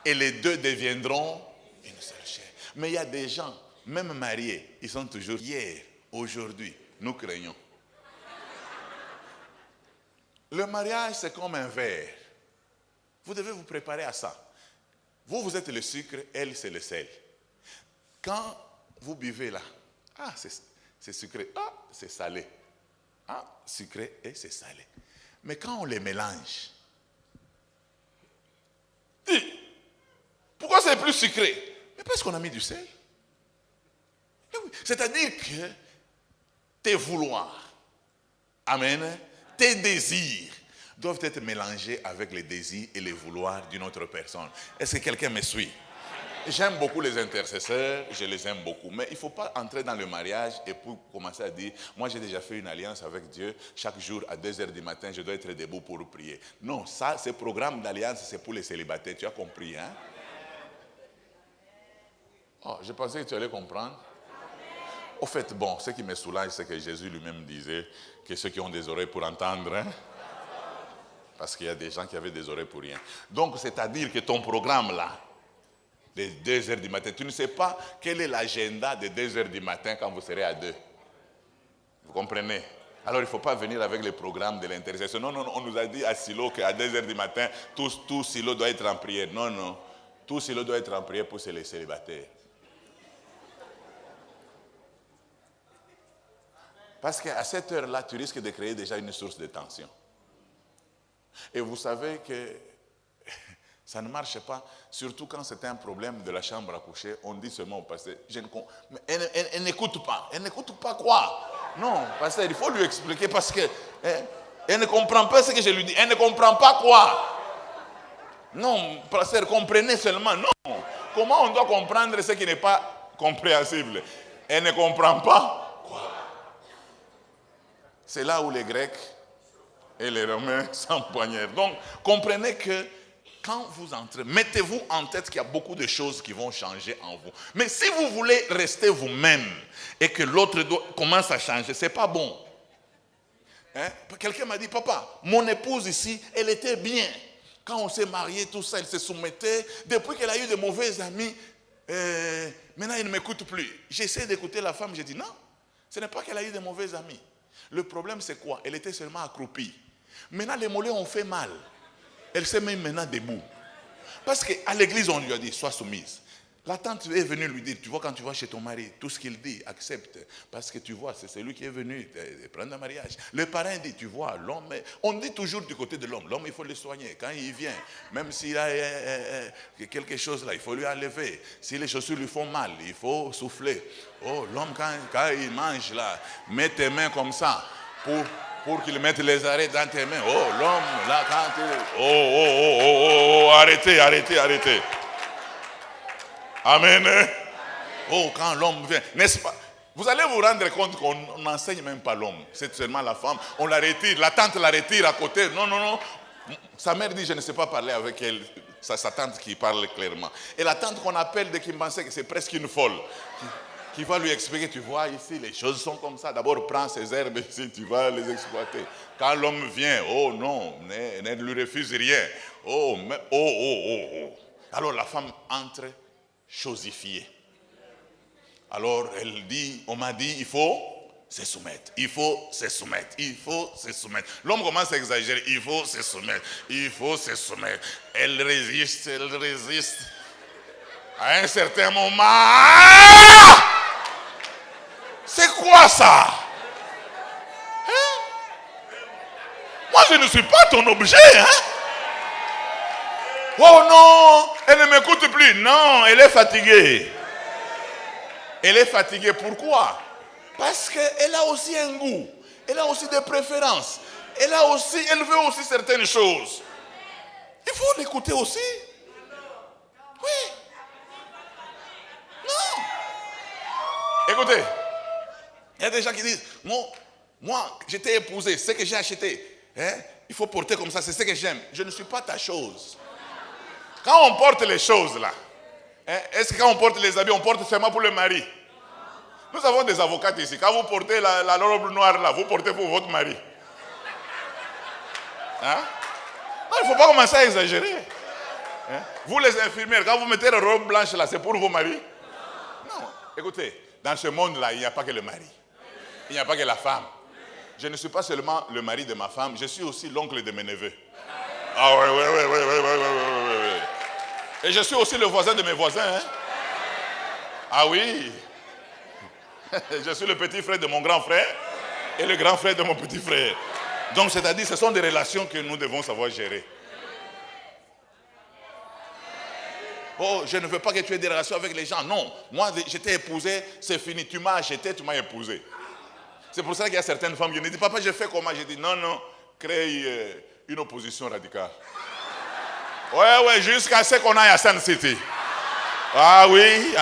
Et les deux deviendront une seule chair. Mais il y a des gens, même mariés, ils sont toujours hier, aujourd'hui, nous craignons. Le mariage, c'est comme un verre. Vous devez vous préparer à ça. Vous êtes le sucre, elle, c'est le sel. Quand vous buvez là, c'est sucré, c'est salé. Sucré et c'est salé. Mais quand on les mélange, pourquoi c'est plus sucré? Mais parce qu'on a mis du sel. C'est-à-dire que tes vouloirs, amen, tes désirs doivent être mélangés avec les désirs et les vouloirs d'une autre personne. Est-ce que quelqu'un me suit? J'aime beaucoup les intercesseurs, je les aime beaucoup, mais il ne faut pas entrer dans le mariage et pour commencer à dire, moi j'ai déjà fait une alliance avec Dieu, chaque jour à 2h du matin, je dois être debout pour prier. Non, ça, ce programme d'alliance, c'est pour les célibataires, tu as compris, hein? Oh, je pensais que tu allais comprendre. Au fait, bon, ce qui me soulage, c'est que Jésus lui-même disait que ceux qui ont des oreilles pour entendre, hein, parce qu'il y a des gens qui avaient des oreilles pour rien. Donc, c'est-à-dire que ton programme là, de 2h du matin, tu ne sais pas quel est l'agenda de 2h du matin quand vous serez à 2. Vous comprenez? Alors, il ne faut pas venir avec les programmes de l'intercession. Non, on nous a dit à Silo qu'à 2h du matin, tout Silo doit être en prière. Non, tout Silo doit être en prière pour les célibataires. Parce qu'à cette heure-là, tu risques de créer déjà une source de tension. Et vous savez que ça ne marche pas, surtout quand c'est un problème de la chambre à coucher. On dit seulement au pasteur, mais elle n'écoute pas. Elle n'écoute pas quoi? Non, pasteur, il faut lui expliquer parce que elle ne comprend pas ce que je lui dis. Elle ne comprend pas quoi? Non, pasteur, comprenez seulement. Non, comment on doit comprendre ce qui n'est pas compréhensible? Elle ne comprend pas. C'est là où les Grecs et les Romains s'empoignèrent. Donc, comprenez que quand vous entrez, mettez-vous en tête qu'il y a beaucoup de choses qui vont changer en vous. Mais si vous voulez rester vous-même et que l'autre commence à changer, ce n'est pas bon. Hein? Quelqu'un m'a dit, papa, mon épouse ici, elle était bien. Quand on s'est mariés, tout ça, elle se soumettait. Depuis qu'elle a eu de mauvais amis, maintenant elle ne m'écoute plus. J'essaie d'écouter la femme, je dis non, ce n'est pas qu'elle a eu de mauvais amis. Le problème, c'est quoi? Elle était seulement accroupie. Maintenant, les mollets ont fait mal. Elle s'est même maintenant debout. Parce qu'à l'église, on lui a dit, sois soumise. La tante est venue lui dire, tu vois, quand tu vas chez ton mari, tout ce qu'il dit, accepte. Parce que tu vois, c'est celui qui est venu prendre un mariage. Le parrain dit, tu vois, l'homme, on dit toujours du côté de l'homme. L'homme, il faut le soigner. Quand il vient, même s'il a quelque chose là, il faut lui enlever. Si les chaussures lui font mal, il faut souffler. Oh, l'homme, quand il mange là, mets tes mains comme ça pour qu'il mette les arrêts dans tes mains. Oh, l'homme, là, quand il... arrêtez. Amen. Oh, quand l'homme vient, n'est-ce pas? Vous allez vous rendre compte qu'on n'enseigne même pas l'homme. C'est seulement la femme. On la retire, la tante la retire à côté. Non. Sa mère dit, je ne sais pas parler avec elle. Sa tante qui parle clairement. Et la tante qu'on appelle de Kimbansé, que c'est presque une folle. Qui va lui expliquer, tu vois, ici, les choses sont comme ça. D'abord, prends ces herbes ici, tu vas les exploiter. Quand l'homme vient, oh non, ne lui refuse rien. Oh. Alors la femme entre chosifiée. Alors elle dit, on m'a dit, il faut se soumettre. L'homme commence à exagérer, il faut se soumettre. Elle résiste. À un certain moment, c'est quoi ça? Moi je ne suis pas ton objet. Oh non, elle ne m'écoute plus. Non, elle est fatiguée. Pourquoi? Parce qu'elle a aussi un goût. Elle a aussi des préférences. Elle veut aussi certaines choses. Il faut l'écouter aussi. Oui. Non. Écoutez, il y a des gens qui disent, moi, je t'ai épousé, ce que j'ai acheté, il faut porter comme ça, c'est ce que j'aime. Je ne suis pas ta chose. Quand on porte les choses là, est-ce que quand on porte les habits, on porte seulement pour le mari? Nous avons des avocates ici. Quand vous portez la robe noire là, vous portez pour votre mari. Non, il ne faut pas commencer à exagérer. Vous les infirmières, quand vous mettez la robe blanche là, c'est pour vos maris? Non. Écoutez, dans ce monde là, il n'y a pas que le mari. Il n'y a pas que la femme. Je ne suis pas seulement le mari de ma femme, je suis aussi l'oncle de mes neveux. Ah ouais. Et je suis aussi le voisin de mes voisins. Ah oui. Je suis le petit frère de mon grand frère et le grand frère de mon petit frère. Donc c'est-à-dire, ce sont des relations que nous devons savoir gérer. Oh, je ne veux pas que tu aies des relations avec les gens. Non, moi je t'ai épousé, c'est fini. Tu m'as acheté, tu m'as épousé. C'est pour ça qu'il y a certaines femmes qui me disent, papa, je fais comment? Je dis, non, crée une opposition radicale. Ouais, jusqu'à ce qu'on aille à Sun City. Ah oui.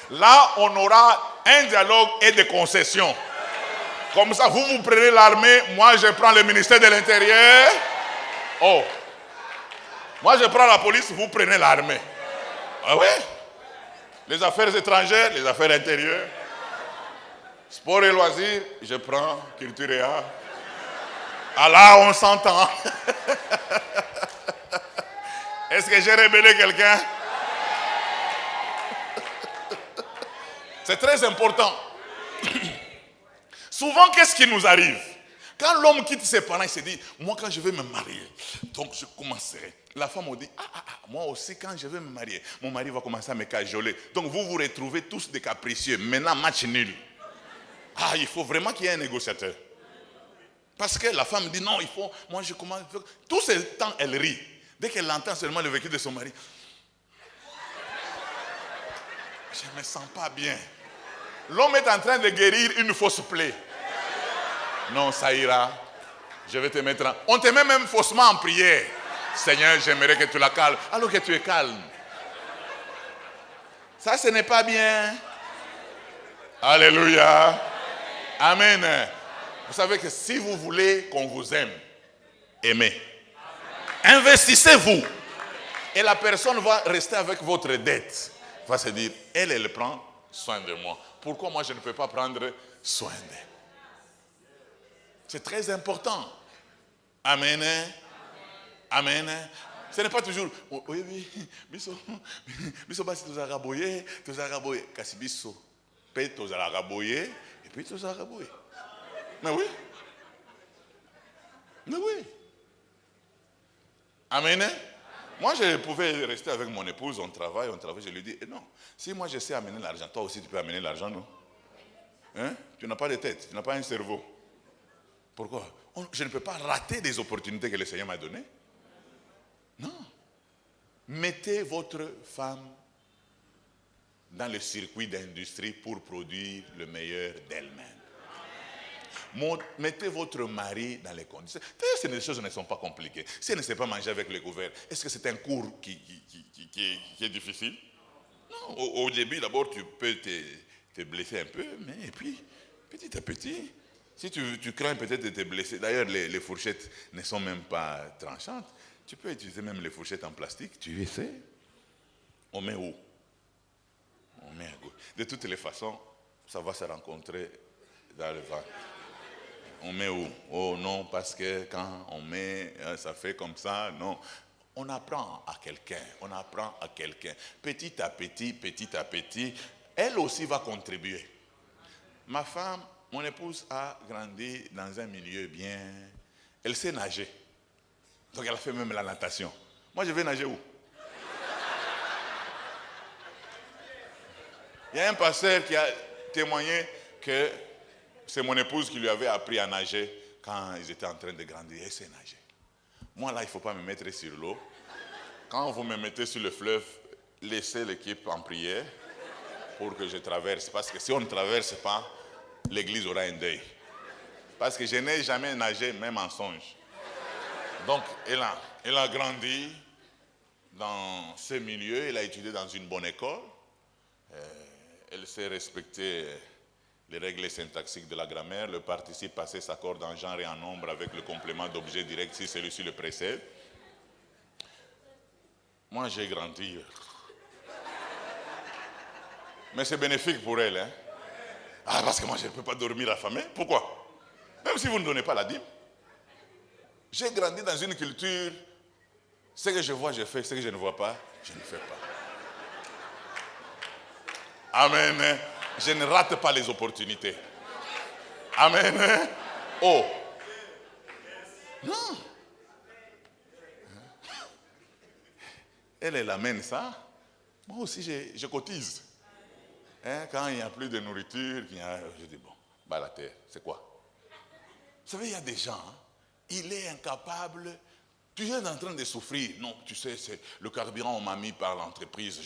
Là, on aura un dialogue et des concessions. Comme ça, vous prenez l'armée, moi je prends le ministère de l'Intérieur. Oh. Moi je prends la police, vous prenez l'armée. Ah oui. Les affaires étrangères, les affaires intérieures. Sport et loisirs, je prends culture et art. Ah là, on s'entend. Est-ce que j'ai révélé quelqu'un? C'est très important. Souvent, qu'est-ce qui nous arrive? Quand l'homme quitte ses parents, il se dit, moi quand je vais me marier, donc je commencerai. La femme me dit, moi aussi quand je vais me marier, mon mari va commencer à me cajoler. Donc vous vous retrouvez tous des capricieux. Maintenant, match nul. Il faut vraiment qu'il y ait un négociateur. Parce que la femme dit, non, il faut, moi je commence. Tout ce temps, elle rit. Dès qu'elle entend seulement le vécu de son mari, je ne me sens pas bien. L'homme est en train de guérir une fausse plaie. Non, ça ira. Je vais te mettre en... On te met même faussement en prière. Seigneur, j'aimerais que tu la calmes. Alors que tu es calme. Ça, ce n'est pas bien. Alléluia. Amen. Vous savez que si vous voulez qu'on vous aime, aimez. Investissez-vous. Et la personne va rester avec votre dette. Va se dire, elle prend soin de moi. Pourquoi moi je ne peux pas prendre soin d'elle? C'est très important. Amen. Amen. Ce n'est pas toujours, oui, biso basi tozala raboye, kasi biso pe tozala raboye, puis tout ça rabouille. Mais oui. Mais oui. Amen. Moi, je pouvais rester avec mon épouse, on travaille, je lui dis, non, si moi je sais amener l'argent, toi aussi tu peux amener l'argent, non? Hein? Tu n'as pas de tête, tu n'as pas un cerveau. Pourquoi? Je ne peux pas rater des opportunités que le Seigneur m'a données. Non. Mettez votre femme dans le circuit d'industrie pour produire le meilleur d'elle-même. Mettez votre mari dans les conditions. Ces choses ne sont pas compliquées. Si elle ne sait pas manger avec le couvert, est-ce que c'est un cours qui est difficile? Non. Au début, d'abord, tu peux te blesser un peu, mais et puis, petit à petit, si tu crains peut-être de te blesser, d'ailleurs, les fourchettes ne sont même pas tranchantes, tu peux utiliser même les fourchettes en plastique, tu essaies. On met où? On met à gauche. De toutes les façons, ça va se rencontrer dans le ventre. On met où? Oh non, parce que quand on met, ça fait comme ça, non. On apprend à quelqu'un, Petit à petit, elle aussi va contribuer. Ma femme, mon épouse a grandi dans un milieu bien. Elle sait nager. Donc elle a fait même la natation. Moi, je vais nager où? Il y a un pasteur qui a témoigné que c'est mon épouse qui lui avait appris à nager quand ils étaient en train de grandir. Elle sait nager. Moi, là, il ne faut pas me mettre sur l'eau. Quand vous me mettez sur le fleuve, laissez l'équipe en prière pour que je traverse. Parce que si on ne traverse pas, l'église aura un deuil. Parce que je n'ai jamais nagé, même en songe. Donc, elle a grandi dans ce milieu. Elle a étudié dans une bonne école. Elle sait respecter les règles syntaxiques de la grammaire. Le participe passé s'accorde en genre et en nombre avec le complément d'objet direct si celui-ci le précède. Moi, j'ai grandi. Mais c'est bénéfique pour elle. Hein? Ah, parce que moi, je ne peux pas dormir affamé. Pourquoi? Même si vous ne donnez pas la dîme. J'ai grandi dans une culture. Ce que je vois, je fais. Ce que je ne vois pas, je ne fais pas. Amen. Je ne rate pas les opportunités. Amen. Oh. Non. Elle amène ça. Moi aussi, je cotise. Hein, quand il n'y a plus de nourriture, je dis, bon, bah la terre, c'est quoi? Vous savez, il y a des gens, il est incapable. Tu es en train de souffrir. Non, tu sais, c'est le carburant, on m'a mis par l'entreprise.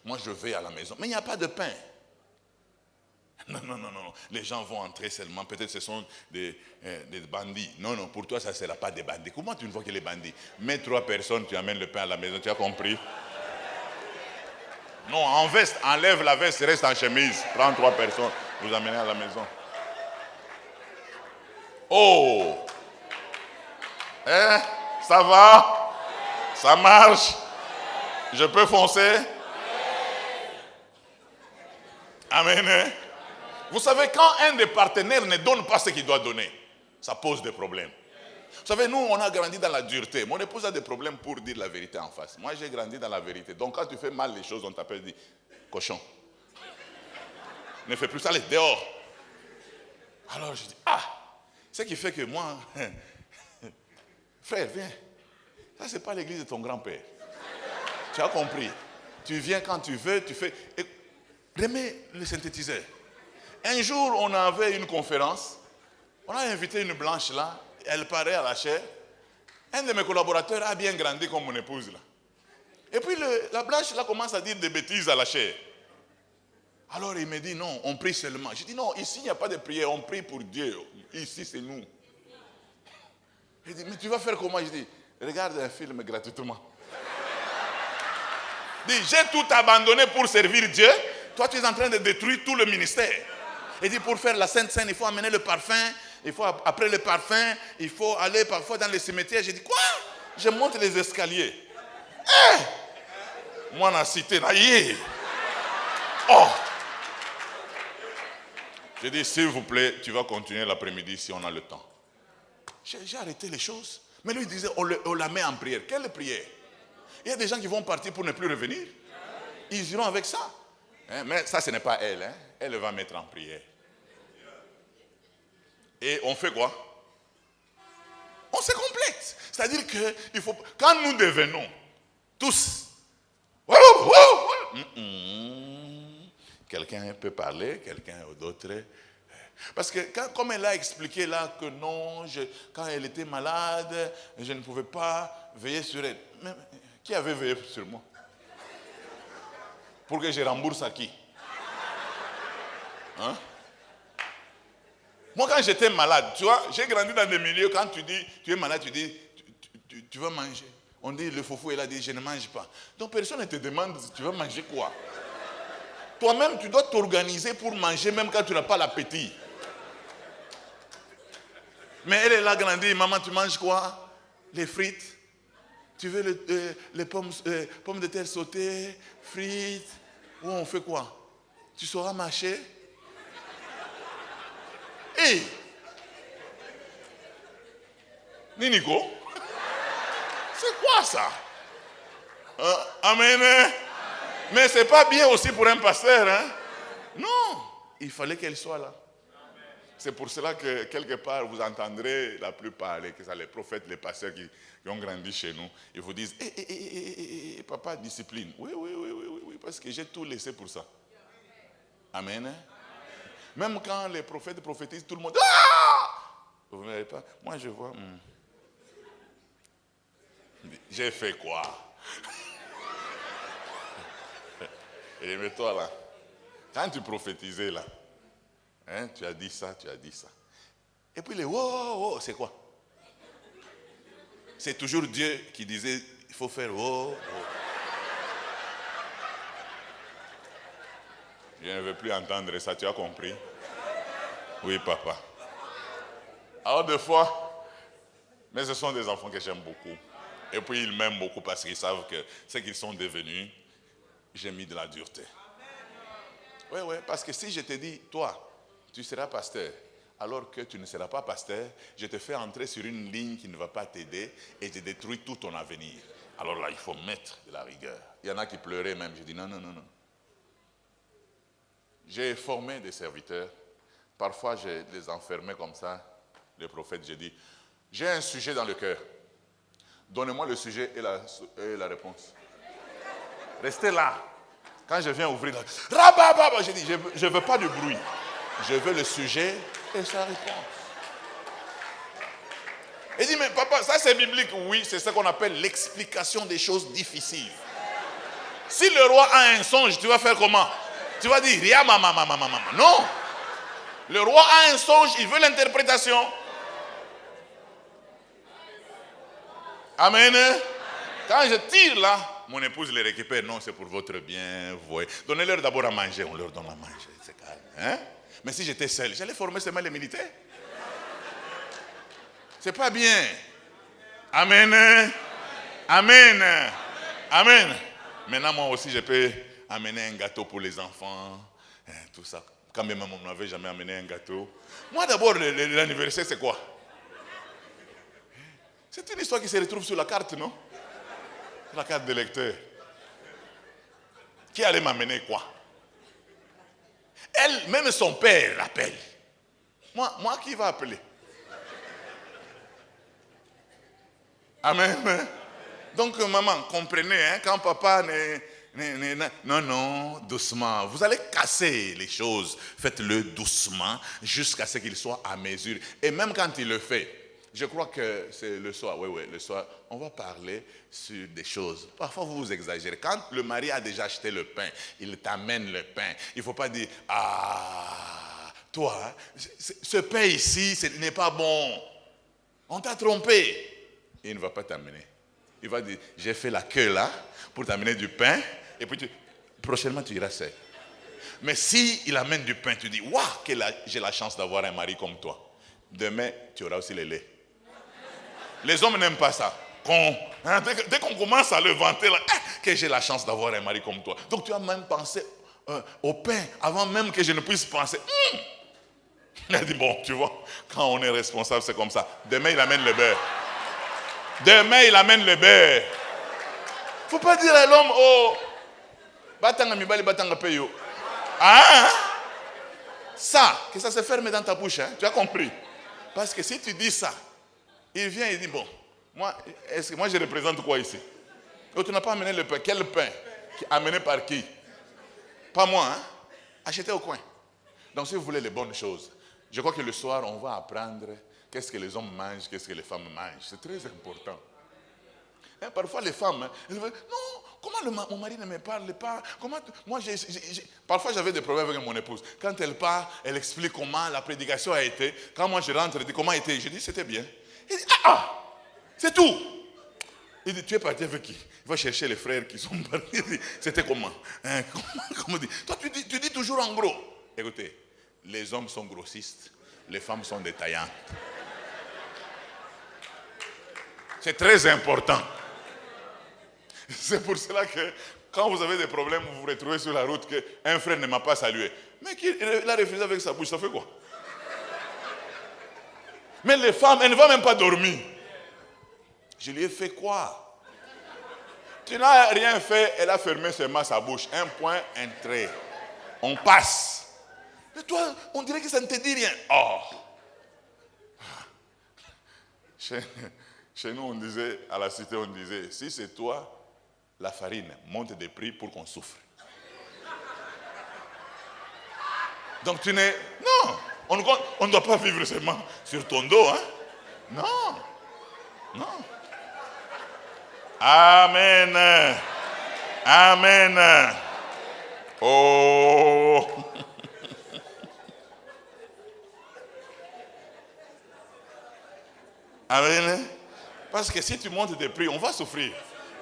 Moi, je vais à la maison. Mais il n'y a pas de pain. Non. Les gens vont entrer seulement. Peut-être ce sont des bandits. Non, pour toi, ça ne sera pas des bandits. Comment tu ne vois que les bandits? Mets 3 personnes, tu amènes le pain à la maison. Tu as compris? Non, en veste, enlève la veste, reste en chemise. Prends 3 personnes, vous amenez à la maison. Oh! Hein? Ça va? Ça marche? Je peux foncer? Amen. Vous savez, quand un des partenaires ne donne pas ce qu'il doit donner, ça pose des problèmes. Vous savez, nous, on a grandi dans la dureté. Mon épouse a des problèmes pour dire la vérité en face. Moi, j'ai grandi dans la vérité. Donc, quand tu fais mal les choses, on t'appelle dit cochon. Ne fais plus ça, allez, dehors. Alors, je dis, ce qui fait que moi, frère, viens. Ça, ce n'est pas l'église de ton grand-père. Tu as compris. Tu viens quand tu veux, tu fais. Et remets le synthétiseur. Un jour, on avait une conférence. On a invité une blanche là. Elle paraît à la chair. Un de mes collaborateurs a bien grandi comme mon épouse là. Et puis la blanche là commence à dire des bêtises à la chair. Alors il me dit non, on prie seulement. Je dis non, ici il n'y a pas de prière, on prie pour Dieu. Ici c'est nous. Il dit mais tu vas faire comment? Je dis regarde un film gratuitement. Il dit j'ai tout abandonné pour servir Dieu. Toi tu es en train de détruire tout le ministère. Il dit pour faire la Sainte Seine, il faut amener le parfum. Il faut, après le parfum, il faut aller parfois dans les cimetières. J'ai dit, quoi? Je monte les escaliers. Moi, dans la cité, oh! J'ai dit, s'il vous plaît, tu vas continuer l'après-midi si on a le temps. J'ai arrêté les choses. Mais lui, il disait, on la met en prière. Quelle prière? Il y a des gens qui vont partir pour ne plus revenir. Ils iront avec ça. Mais ça, ce n'est pas elle. Elle va mettre en prière. Et on fait quoi? On se complète. C'est-à-dire que il faut, quand nous devenons tous, quelqu'un peut parler, quelqu'un d'autre. Parce que comme elle a expliqué là que non, quand elle était malade, je ne pouvais pas veiller sur elle. Mais qui avait veillé sur moi? Pour que je rembourse à qui? Hein? Moi, quand j'étais malade, tu vois, j'ai grandi dans des milieux, quand tu dis, tu es malade, tu dis, tu vas manger. On dit, le foufou, il a dit, je ne mange pas. Donc, personne ne te demande, tu vas manger quoi? Toi-même, tu dois t'organiser pour manger, même quand tu n'as pas l'appétit. Mais elle a grandi, maman, tu manges quoi? Les frites. Tu veux les pommes de terre sautées, frites. Ou on fait quoi? Tu sauras marcher? Hé! Ninico? C'est quoi ça? Amen. Mais c'est pas bien aussi pour un pasteur, hein? Non, il fallait qu'elle soit là. C'est pour cela que quelque part vous entendrez la plupart, que ça, les prophètes, les pasteurs qui ont grandi chez nous, ils vous disent papa, discipline. Oui, parce que j'ai tout laissé pour ça. Amen. Même quand les prophètes prophétisent, tout le monde. Ah! Vous ne voyez pas? Moi je vois. J'ai fait quoi? Et mets-toi là. Quand tu prophétisais là, hein, tu as dit ça, tu as dit ça. Et puis les wow, c'est quoi? C'est toujours Dieu qui disait, il faut faire wow. Je ne veux plus entendre ça, tu as compris? Oui, papa. Alors des fois, mais ce sont des enfants que j'aime beaucoup. Et puis ils m'aiment beaucoup parce qu'ils savent que ce qu'ils sont devenus, j'ai mis de la dureté. Oui, parce que si je te dis, toi, tu seras pasteur, alors que tu ne seras pas pasteur, je te fais entrer sur une ligne qui ne va pas t'aider et te détruit tout ton avenir. Alors là, il faut mettre de la rigueur. Il y en a qui pleuraient même. Je dis non. J'ai formé des serviteurs. Parfois, je les enfermais comme ça. Les prophètes, j'ai dit, j'ai un sujet dans le cœur. Donnez-moi le sujet et la réponse. Restez là. Quand je viens ouvrir, j'ai dit, je ne veux pas de bruit. Je veux le sujet et sa réponse. Il dit, mais papa, ça c'est biblique. Oui, c'est ce qu'on appelle l'explication des choses difficiles. Si le roi a un songe, tu vas faire comment? Tu vas dire, Ria, maman. Non. Le roi a un songe, il veut l'interprétation. Amen. Quand je tire là, mon épouse les récupère. Non, c'est pour votre bien. Vous voyez. Donnez-leur d'abord à manger. On leur donne à manger. C'est calme. Hein? Mais si j'étais seul, j'allais former seulement les militaires. C'est pas bien. Amen. Amen. Amen. Maintenant, moi aussi, je peux amener un gâteau pour les enfants. Tout ça. Quand même, on n'avait jamais amené un gâteau. Moi, d'abord, l'anniversaire, c'est quoi? C'est une histoire qui se retrouve sur la carte, non? La carte de lecteur. Qui allait m'amener quoi? Elle, même son père appelle. Moi qui va appeler? Amen. Donc, maman, comprenez, hein, quand papa non, doucement. Vous allez casser les choses. Faites-le doucement jusqu'à ce qu'il soit à mesure. Et même quand il le fait, je crois que c'est le soir, le soir, on va parler sur des choses. Parfois, vous exagérez. Quand le mari a déjà acheté le pain, il t'amène le pain. Il ne faut pas dire, toi, ce pain ici, ce n'est pas bon. On t'a trompé. Il ne va pas t'amener. Il va dire, j'ai fait la queue là pour t'amener du pain. Et puis, prochainement, tu iras seul. Mais si il amène du pain, tu dis, waouh, j'ai la chance d'avoir un mari comme toi. Demain, tu auras aussi le lait. Les hommes n'aiment pas ça. Dès qu'on commence à le vanter, là, que j'ai la chance d'avoir un mari comme toi. Donc tu as même pensé au pain avant même que je ne puisse penser. Il a dit, bon, tu vois, quand on est responsable, c'est comme ça. Demain, il amène le beurre. Demain, il amène le beurre. Il ne faut pas dire à l'homme, batanga mibali, batanga peyo. Ça, que ça se ferme dans ta bouche, hein? Tu as compris? Parce que si tu dis ça, il vient et dit, bon, moi je représente quoi ici? Et tu n'as pas amené le pain. Quel pain? Amené par qui? Pas moi, hein? Achetez au coin. Donc si vous voulez les bonnes choses, je crois que le soir, on va apprendre qu'est-ce que les hommes mangent, qu'est-ce que les femmes mangent. C'est très important. Hein, parfois les femmes, elles disent, non, comment mon mari ne me parle pas? Moi, parfois j'avais des problèmes avec mon épouse. Quand elle part, elle explique comment la prédication a été. Quand moi je rentre, elle dit comment a été. Je dis c'était bien. Il dit c'est tout. Il dit tu es parti avec qui? Il va chercher les frères qui sont partis. Il dit c'était comment? Hein, comment dit? Toi tu dis toujours en gros. Écoutez, les hommes sont grossistes, les femmes sont détaillantes. C'est très important. C'est pour cela que quand vous avez des problèmes, vous vous retrouvez sur la route qu'un frère ne m'a pas salué. Mais il a refusé avec sa bouche, ça fait quoi? Mais les femmes, elles ne vont même pas dormir. Je lui ai fait quoi? Tu n'as rien fait, elle a fermé seulement sa bouche. Un point, un trait. On passe. Mais toi, on dirait que ça ne te dit rien. Oh! Chez nous, on disait, à la cité, on disait, si c'est toi, la farine monte des prix pour qu'on souffre. Donc tu n'es... Non, on ne doit pas vivre seulement sur ton dos. Hein? Non. Non. Amen. Amen. Oh. Amen. Parce que si tu montes des prix, on va souffrir.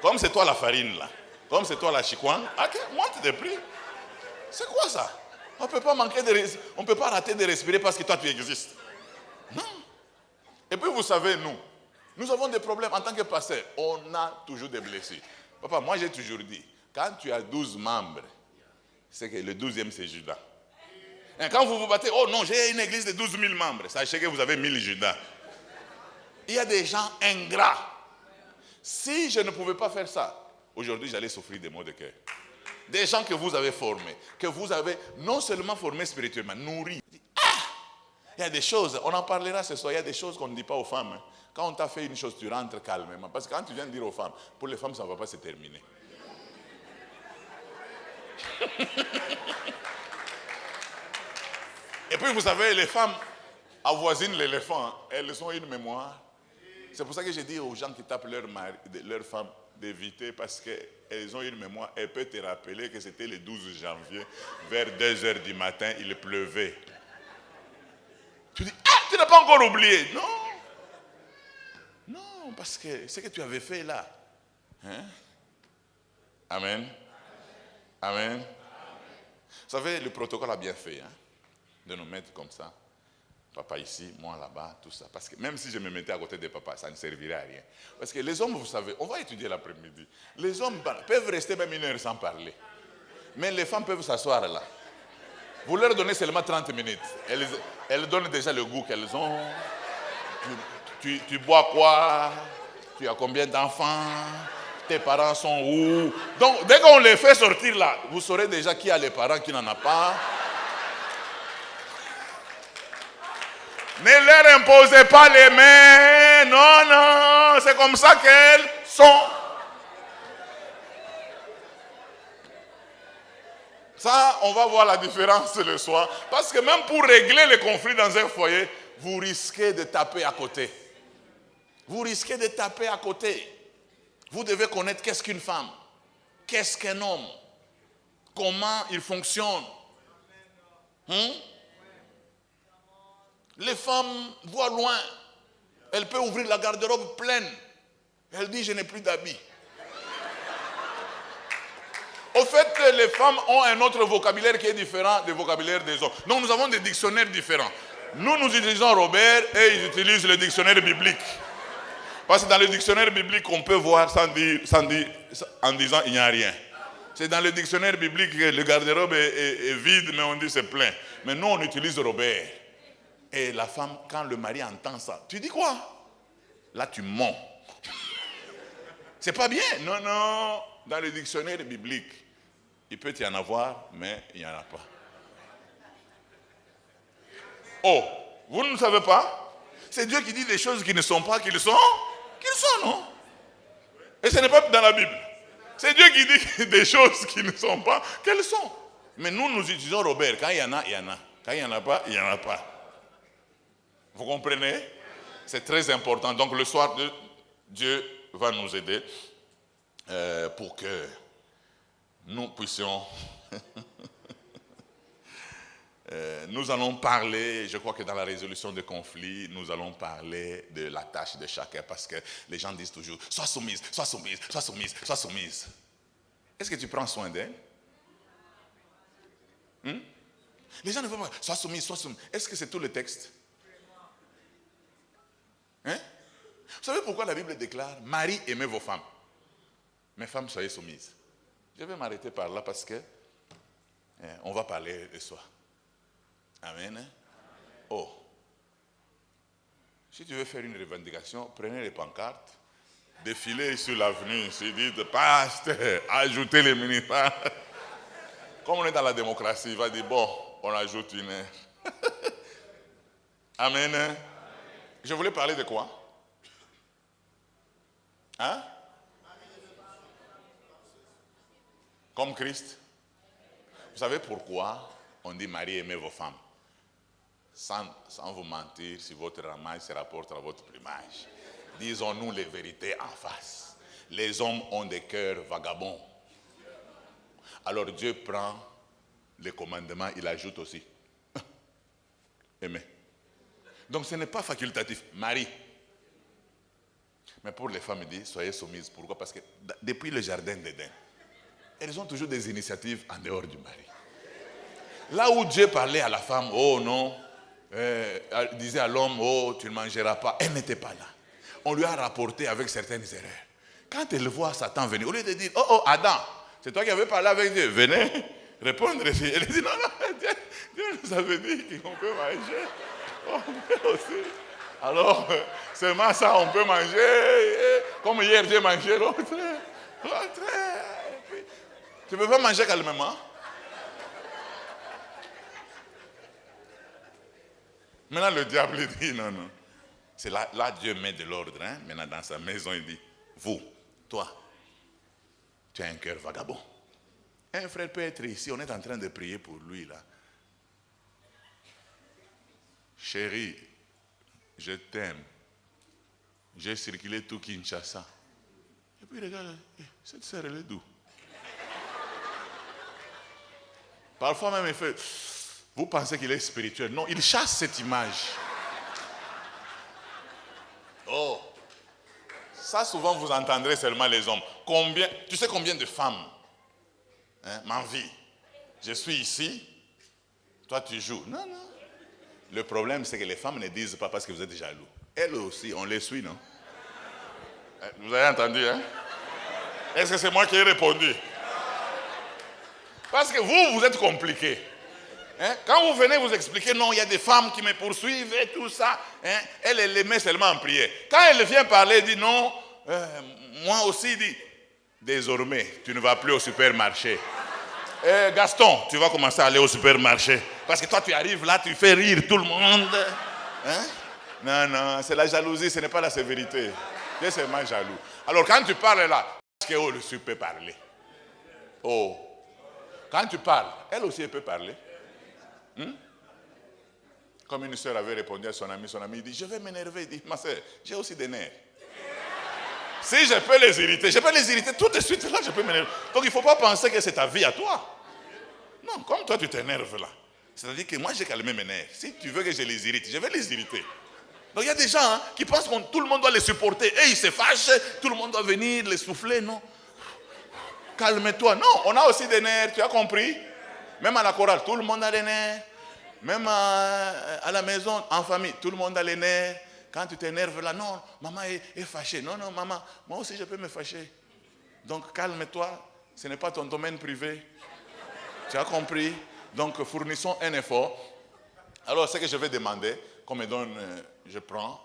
Comme c'est toi la farine là, comme c'est toi la chikwang, ok, monte des prix. C'est quoi ça? On ne peut pas on ne peut pas rater de respirer parce que toi tu existes. Non. Et puis vous savez, nous avons des problèmes en tant que pasteur. On a toujours des blessés. Papa, moi j'ai toujours dit, quand tu as 12 membres, c'est que le 12e c'est Judas. Et quand vous vous battez, oh non, j'ai une église de 12 000 membres, sachez que vous avez 1000 Judas. Il y a des gens ingrats. Si je ne pouvais pas faire ça, aujourd'hui j'allais souffrir des maux de cœur. Des gens que vous avez formés, que vous avez non seulement formés spirituellement, nourris. Il y a des choses, on en parlera ce soir, il y a des choses qu'on ne dit pas aux femmes. Quand on t'a fait une chose, tu rentres calmement. Parce que quand tu viens de dire aux femmes, pour les femmes ça ne va pas se terminer. Et puis vous savez, les femmes avoisinent l'éléphant, elles ont une mémoire. C'est pour ça que j'ai dit aux gens qui tapent leur femme d'éviter, parce qu'elles ont une mémoire. Elle peut te rappeler que c'était le 12 janvier, vers 2h du matin, il pleuvait. Tu dis, tu n'as pas encore oublié. Non. Non, parce que ce que tu avais fait là. Hein? Amen. Amen. Vous savez, le protocole a bien fait, hein, de nous mettre comme ça. Papa ici, moi là-bas, tout ça. Parce que même si je me mettais à côté de papa, ça ne servirait à rien. Parce que les hommes, vous savez, on va étudier l'après-midi. Les hommes peuvent rester même 1 heure sans parler. Mais les femmes peuvent s'asseoir là. Vous leur donnez seulement 30 minutes. Elles donnent déjà le goût qu'elles ont. Tu bois quoi? Tu as combien d'enfants? Tes parents sont où? Donc, dès qu'on les fait sortir là, vous saurez déjà qui a les parents, qui n'en a pas. Ne leur imposez pas les mains. Non, non, c'est comme ça qu'elles sont. Ça, on va voir la différence le soir. Parce que même pour régler les conflits dans un foyer, vous risquez de taper à côté. Vous risquez de taper à côté. Vous devez connaître qu'est-ce qu'une femme, qu'est-ce qu'un homme, comment il fonctionne. Les femmes voient loin. Elle peut ouvrir la garde-robe pleine. Elle dit, je n'ai plus d'habits. Au fait, les femmes ont un autre vocabulaire qui est différent du vocabulaire des hommes. Donc nous avons des dictionnaires différents. Nous utilisons Robert et ils utilisent le dictionnaire biblique. Parce que dans le dictionnaire biblique, on peut voir en disant il n'y a rien. C'est dans le dictionnaire biblique que le garde-robe est vide, mais on dit c'est plein. Mais nous, on utilise Robert. Et la femme, quand le mari entend ça, tu dis quoi? Là, tu mens. C'est pas bien. Non, non. Dans le dictionnaire biblique, il peut y en avoir, mais il n'y en a pas. Oh, vous ne savez pas? C'est Dieu qui dit des choses qui ne sont pas, qu'ils sont, non? Et ce n'est pas dans la Bible. C'est Dieu qui dit des choses qui ne sont pas, qu'elles sont. Mais nous utilisons Robert. Quand il y en a, il y en a. Quand il n'y en a pas, il n'y en a pas. Vous comprenez? C'est très important. Donc le soir, Dieu va nous aider pour que nous puissions... nous allons parler, je crois que dans la résolution des conflits, nous allons parler de la tâche de chacun, parce que les gens disent toujours, sois soumise, sois soumise, sois soumise, sois soumise. Est-ce que tu prends soin d'elle? Les gens ne veulent pas, sois soumise, sois soumise. Est-ce que c'est tout le texte? Vous savez pourquoi la Bible déclare, Marie, aimez vos femmes. Mes femmes, soyez soumises. Je vais m'arrêter par là parce que on va parler de soi. Amen. Oh. Si tu veux faire une revendication, prenez les pancartes, défilez sur l'avenue, dites, pasteur, ajoutez les militants. Comme on est dans la démocratie, il va dire, bon, on ajoute une heure. Amen. Je voulais parler de quoi? Comme Christ. Vous savez pourquoi on dit Marie, aimez vos femmes? Sans vous mentir, si votre ramage se rapporte à votre plumage. Disons-nous les vérités en face. Les hommes ont des cœurs vagabonds. Alors Dieu prend les commandements, il ajoute aussi. Aimer. Donc ce n'est pas facultatif. Marie. Mais pour les femmes, il dit, soyez soumises. Pourquoi? Parce que depuis le jardin d'Éden, elles ont toujours des initiatives en dehors du mari. Là où Dieu parlait à la femme, oh non, disait à l'homme, oh tu ne mangeras pas, elle n'était pas là. On lui a rapporté avec certaines erreurs. Quand elle voit Satan venir, au lieu de dire, oh Adam, c'est toi qui avais parlé avec Dieu, venez répondre ici. Elle dit, non, Dieu nous avait dit qu'on peut manger, on peut aussi. Alors, seulement ça, on peut manger, comme hier j'ai mangé l'autre. Tu ne peux pas manger calmement. Maintenant, le diable dit, non. C'est là Dieu met de l'ordre. Maintenant, dans sa maison, il dit, vous, toi, tu as un cœur vagabond. Un frère peut être ici, on est en train de prier pour lui, là. Chérie, je t'aime. J'ai circulé tout Kinshasa. Et puis, regarde, cette sœur, elle est d'où? Parfois même, il fait... Vous pensez qu'il est spirituel? Non, il chasse cette image. Oh, ça souvent vous entendrez seulement les hommes. Tu sais combien de femmes m'envient? Je suis ici, toi tu joues. Non. Le problème c'est que les femmes ne disent pas parce que vous êtes jaloux. Elles aussi, on les suit, non? Vous avez entendu, hein? Est-ce que c'est moi qui ai répondu? Parce que vous êtes compliqué. Quand vous venez vous expliquer, non, il y a des femmes qui me poursuivent et tout ça, elle les met seulement en prière. Quand elle vient parler, elle dit non, moi aussi, dit, désormais, tu ne vas plus au supermarché. Gaston, tu vas commencer à aller au supermarché. Parce que toi, tu arrives là, tu fais rire tout le monde. Non, c'est la jalousie, ce n'est pas la sévérité. Tu es seulement jaloux. Alors, quand tu parles là, est-ce que le super peut parler? Oh, quand tu parles, elle aussi elle peut parler. Comme une soeur avait répondu à son ami dit, je vais m'énerver. Il dit, ma soeur, j'ai aussi des nerfs. Si je peux les irriter tout de suite là, je peux m'énerver. Donc il ne faut pas penser que c'est ta vie à toi. Non, comme toi tu t'énerves là. C'est-à-dire que moi j'ai calmé mes nerfs. Si tu veux que je les irrite, je vais les irriter. Donc il y a des gens qui pensent que tout le monde doit les supporter. Et ils se fâchent, tout le monde doit venir les souffler. Non. Calme-toi. Non, on a aussi des nerfs, tu as compris? Même à la chorale, tout le monde a les nerfs. Même à la maison, en famille, tout le monde a les nerfs. Quand tu t'énerves là, non, maman est fâchée. Non, maman, moi aussi je peux me fâcher. Donc calme-toi, ce n'est pas ton domaine privé. Tu as compris? Donc fournissons un effort. Alors ce que je vais demander, qu'on me donne, je prends,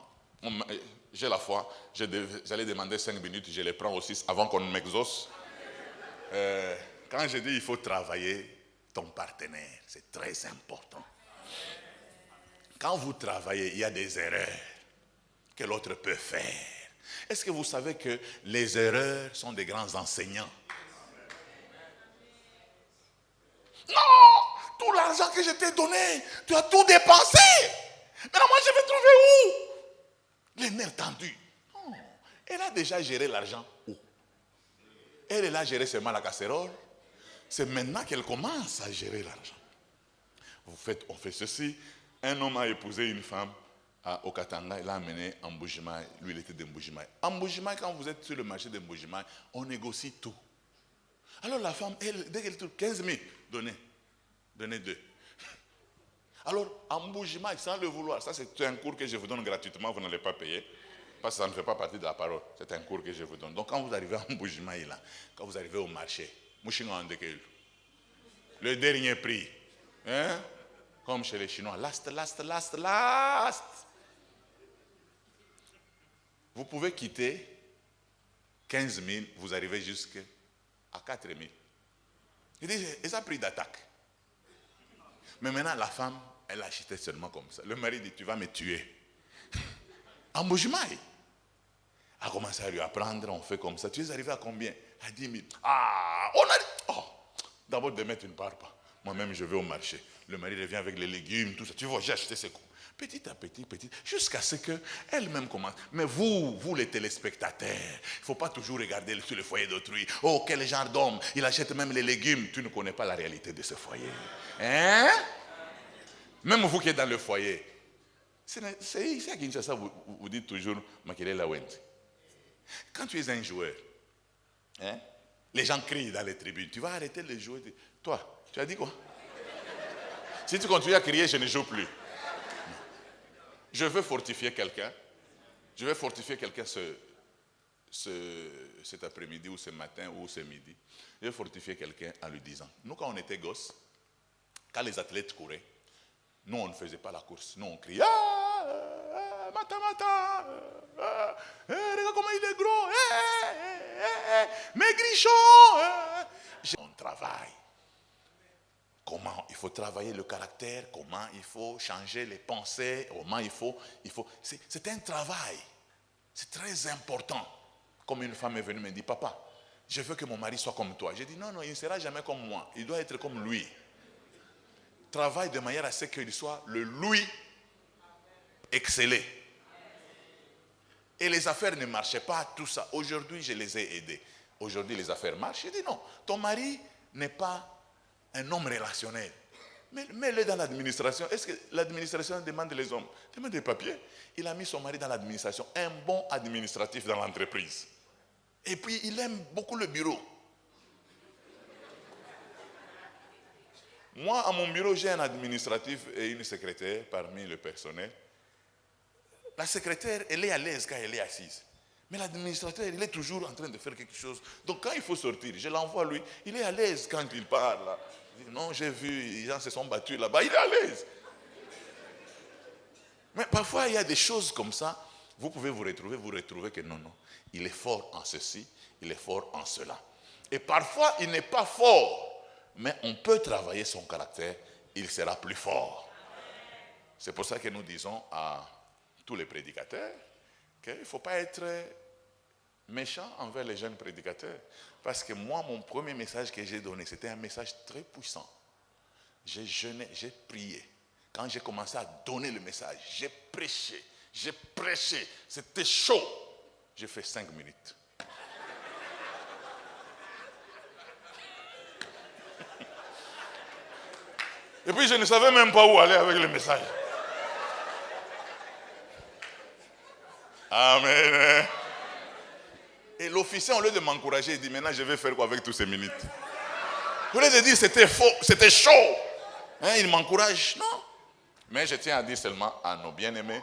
j'ai la foi, j'allais demander 5 minutes, je les prends aussi avant qu'on m'exauce. Quand je dis il faut travailler ton partenaire, c'est très important. Quand vous travaillez, il y a des erreurs. que l'autre peut faire. Est-ce que vous savez que les erreurs sont des grands enseignants? Non! Tout l'argent que je t'ai donné, tu as tout dépensé. Maintenant, moi, je vais trouver où? Les nerfs tendus. Oh, elle a déjà géré l'argent où? Elle a géré seulement la casserole. C'est maintenant qu'elle commence à gérer l'argent. On fait ceci. Un homme a épousé une femme au Katanga. Il l'a amené en Mbujimaï. Lui, il était de Mbujimaï. En Mbujimaï, quand vous êtes sur le marché de Mbujimaï, on négocie tout. Alors la femme, dès qu'elle trouve 15 000, donnez 2. Alors, en Mbujimaï, sans le vouloir, ça c'est un cours que je vous donne gratuitement, vous n'allez pas payer. Parce que ça ne fait pas partie de la parole. C'est un cours que je vous donne. Donc quand vous arrivez à Mbujimaï, là, quand vous arrivez au marché, le dernier prix, hein? Comme chez les Chinois, last. Vous pouvez quitter 15 000, vous arrivez jusqu'à 4 000. Il dit, ils ont pris d'attaque. Mais maintenant, la femme, elle achetait seulement comme ça. Le mari dit, tu vas me tuer. En Mbujimaï. A commencé à lui apprendre, on fait comme ça. Tu es arrivé à combien? À 10 000. Ah, on a dit, oh, d'abord de mettre une part. Moi-même, je vais au marché. Le mari revient avec les légumes, tout ça. Tu vois, j'ai acheté ces coups. Petit à petit, jusqu'à ce qu'elle-même commence. Mais vous les téléspectateurs, il ne faut pas toujours regarder sur le foyer d'autrui. Oh, quel genre d'homme, il achète même les légumes. Tu ne connais pas la réalité de ce foyer. Hein? Même vous qui êtes dans le foyer. C'est ici à Kinshasa, vous dites toujours, Makelela Wendy. Quand tu es un joueur, hein, les gens crient dans les tribunes. Tu vas arrêter de jouer. Toi, tu as dit quoi? Si tu continues à crier, je ne joue plus. Je veux fortifier quelqu'un. Je vais fortifier quelqu'un cet après-midi ou ce matin ou ce midi. Je vais fortifier quelqu'un en lui disant, nous quand on était gosses, quand les athlètes couraient, nous on ne faisait pas la course. Nous on criait, mata, regarde comment il est gros, maigrichon. On travaille. Comment il faut travailler le caractère, comment il faut changer les pensées, comment il faut. C'est un travail. C'est très important. Comme une femme est venue me dire, papa, je veux que mon mari soit comme toi. J'ai dit, non, il ne sera jamais comme moi. Il doit être comme lui. Travaille de manière à ce qu'il soit le lui excellé. Et les affaires ne marchaient pas, tout ça. Aujourd'hui, je les ai aidés. Aujourd'hui, les affaires marchent. J'ai dit, non, ton mari n'est pas un homme relationnel. Mais mets-le dans l'administration. Est-ce que l'administration demande les hommes? Demande des papiers. Il a mis son mari dans l'administration. Un bon administratif dans l'entreprise. Et puis, il aime beaucoup le bureau. Moi, à mon bureau, j'ai un administratif et une secrétaire parmi le personnel. La secrétaire, elle est à l'aise quand elle est assise. Mais l'administrateur, il est toujours en train de faire quelque chose. Donc, quand il faut sortir, je l'envoie lui. Il est à l'aise quand il parle. Il dit, non, j'ai vu, les gens se sont battus là-bas. Il est à l'aise. Mais parfois, il y a des choses comme ça. Vous pouvez vous retrouver que non. Il est fort en ceci, il est fort en cela. Et parfois, il n'est pas fort. Mais on peut travailler son caractère, il sera plus fort. C'est pour ça que nous disons à tous les prédicateurs qu'il ne faut pas être méchant envers les jeunes prédicateurs. Parce que moi, mon premier message que j'ai donné, c'était un message très puissant. J'ai jeûné, j'ai prié. Quand j'ai commencé à donner le message, j'ai prêché. C'était chaud. J'ai fait 5 minutes. Et puis je ne savais même pas où aller avec le message. Amen. Et l'officier, au lieu de m'encourager, il dit, maintenant je vais faire quoi avec toutes ces minutes? Au lieu de dire c'était faux, c'était chaud. Hein, il m'encourage. Non. Mais je tiens à dire seulement à nos bien-aimés,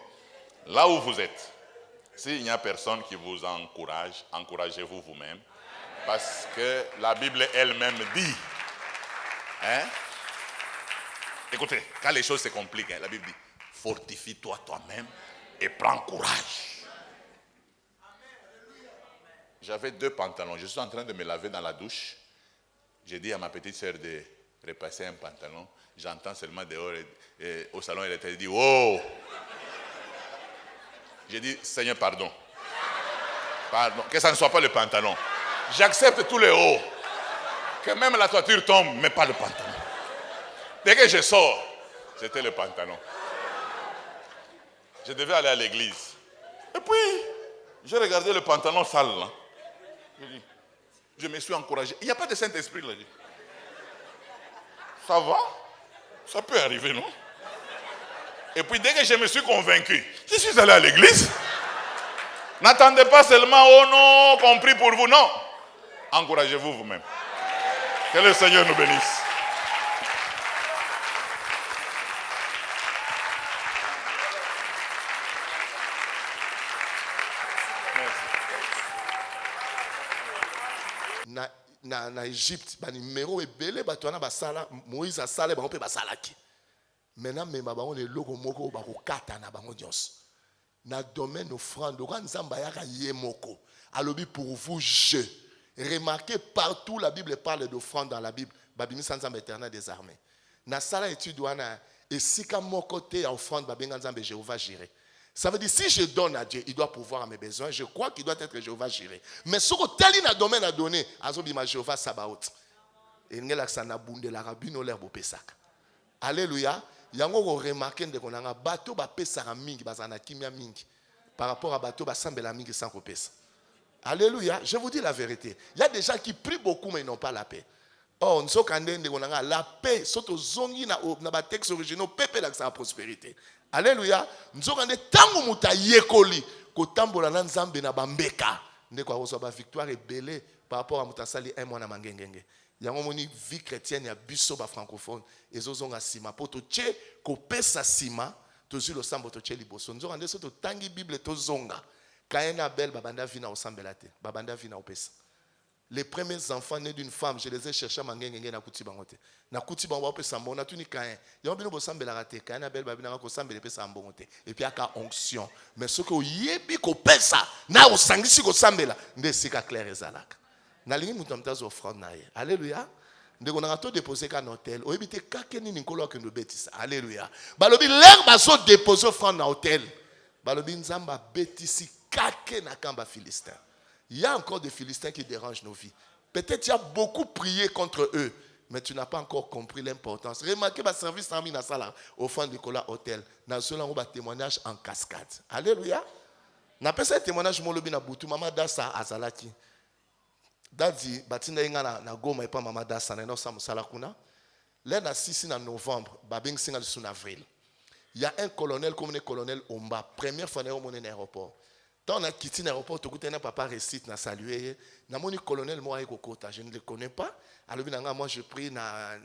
là où vous êtes, s'il n'y a personne qui vous encourage, encouragez-vous vous-même. Parce que la Bible elle-même dit, hein? Écoutez, quand les choses se compliquent, la Bible dit, fortifie-toi toi-même et prends courage. J'avais 2 pantalons. Je suis en train de me laver dans la douche. J'ai dit à ma petite sœur de repasser un pantalon. J'entends seulement dehors, et au salon, elle était dit, oh! J'ai dit, Seigneur, pardon. Pardon. Que ça ne soit pas le pantalon. J'accepte tous les hauts. Que même la toiture tombe, mais pas le pantalon. Dès que je sors, c'était le pantalon. Je devais aller à l'église. Et puis, j'ai regardé le pantalon sale là. Je me suis encouragé. Il n'y a pas de Saint-Esprit là. Ça va? Ça peut arriver, non? Et puis dès que je me suis convaincu, je suis allé à l'église. N'attendez pas seulement, oh non, qu'on prie pour vous, non. Encouragez-vous vous-même. Que le Seigneur nous bénisse. Na Égypte, ba numéro ebele bato wana basala Moïse asala bango pe basalaki. Maintenant même bango le loko moko ba kokata na bango nyonso. Na domaine offrande ko nzamba yaka ye moko. Alobi pour vous je. Remarquez partout la Bible parle d'offrande dans la Bible. Babimi nzamba éternel des armées. Na sala étude wana esika moko te ya offrande babenga nzamba Jéhovah Jireh. Ça veut dire, si je donne à Dieu, il doit pourvoir à mes besoins. Je crois qu'il doit être Jéhovah Jireh. Mais ce que tel in a domaine à donner, azobima Jéhovah Sabaoth. Et il y a un abondé la rabino l'air beau pesak. Alléluia. Yango remarqué de qu'on a un bateau ba pesara mingi bazana kimia mingi par rapport à bateau ba sambela mingi sans kopesa. Alléluia. Je vous dis la vérité. Il y a des gens qui prient beaucoup mais ils n'ont pas la paix. Oh, nous sommes la paix, surtout zongi na ba texte originaux, pepe la prospérité. Alléluia. Nous sommes tango muta yekoli ko tambola na nzambe na bambeka. Ndeko akoso ba victoire est belée par rapport à mutasali un mois na mangengenge. Yango moni vie chrétienne ya biso ba francophone ezozonga sima poto che ko pesa sima tozu lo sambo to che liboso. Nous sommes soto tangi bible to zonga. Kaena bel babanda vina osambela te, babanda vina opesa. Les premiers enfants nés d'une femme, je les ai cherchés à Mangengenge na kuti bangote. Na kuti bango pe sambo na tuni kaen. Yo bino bo sambela rate, kaen na bel babina ko sambela pe sambote. Et puis aka onction. Mais ce que yebi ko pesa na o sangisi ko sambela nde sika clair ezalaka. Na lingi mutamtazo offrande na ye. Alléluia. Ndeko na to déposer ka hôtel. O ebite ka keni nikolo ke ndo betisa. Alléluia. Balobi l'air baso déposer offrande na hôtel. Balobi nzamba betisi kake na kamba philistin. Il y a encore des Philistins qui dérangent nos vies. Peut-être tu as beaucoup prié contre eux, mais tu n'as pas encore compris l'importance. Remarquez le service en mina sala au fond de Kola Hôtel. Dans ce là, on va témoignage en cascade. Alléluia. N'a pas ce témoignage molobi na butu mama dasa azalaki. Dadi batinda inga na goma et pas mama dasa na no samusala kuna. Là na 6 en novembre, babing singa en avril. Il y a un colonel comme le colonel Omba, première fois au mon aéroport. Quand on a quitté l'aéroport, tout le papa récite, n'a salué. N'a mon colonel moi Kokota, je ne le connais pas. Alors moi je prie na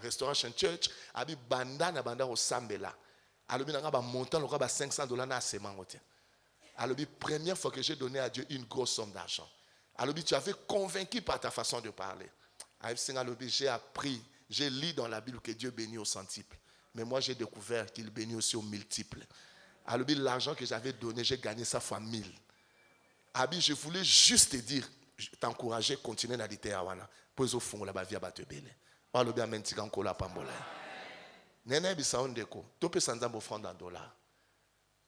Restoration Church, abi banda na banda au Sambela. Alors ba montant le ba $500 na semangote. Alors première fois que j'ai donné à Dieu une grosse somme d'argent. Alors tu avais convaincu par ta façon de parler. Alors j'ai appris, j'ai lu dans la Bible que Dieu bénit au centuple. Mais moi j'ai découvert qu'il bénit aussi au multiple. Alors, l'argent que j'avais donné, j'ai gagné ça fois 1000. Abi, je voulais juste te dire, t'encourager, continuer à l'ité à wana. Pour au fond, la vie à battre belé. Alors, bien, maintenant, on colle à pambola. Nene bisa ondeko, topé sanzambo franc dans dollar.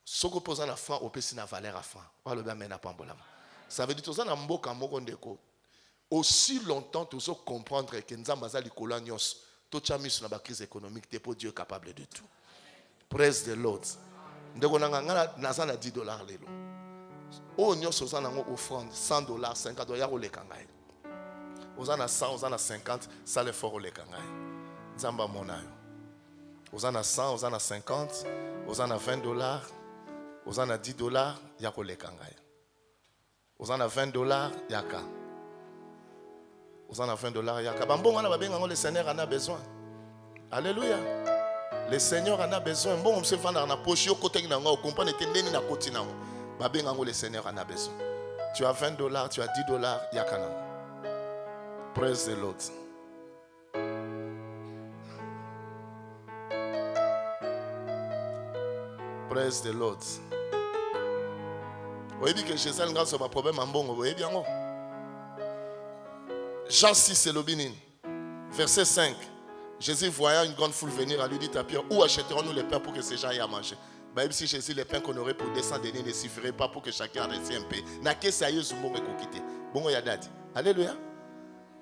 Soko posant la franc, au pesi na valeur à franc. Alors, bien, maintenant, pambola. Ça veut dire que tu as un mot comme ondeko. Aussi longtemps, tu dois comprendre que nzambaza likola nyos, tu as mis sur la crise économique, tu es pour Dieu capable de tout. Praise the Lord. Ndeko nanga naza na $10 lelo. O nyoso za nango offrande $100, $50 ya koleka ngai. Oza na 100, oza na 50, ça le fort koleka ngai. Nzamba monayo. Oza na 100, oza na 50, oza na $20, oza na $10 ya koleka ngai. Oza na $20 yaka. Oza na $20 yaka. Bambongo na babenga ngo le Seigneur en a besoin. Alléluia. Le Seigneur en a besoin. Bon, on se fait dans la poche, on comprend que le Seigneur en a besoin. Tu as $20, tu as $10, yakana. Praise the Lord. Praise the Lord. Vous voyez que Jésus a un problème en bon. Vous voyez bien. Jean 6, c'est l'obinin. Verset 5. Jésus, voyant une grande foule venir, a lui dit à Pierre, où achèterons-nous les pains pour que ces gens aient à manger? Même si Jésus, les pains qu'on aurait pour 200 deniers ne suffirait pas pour que chacun reste un peu. Na kesi ya Yesu mbongo ekokite. Bongo ya dadi. Alléluia.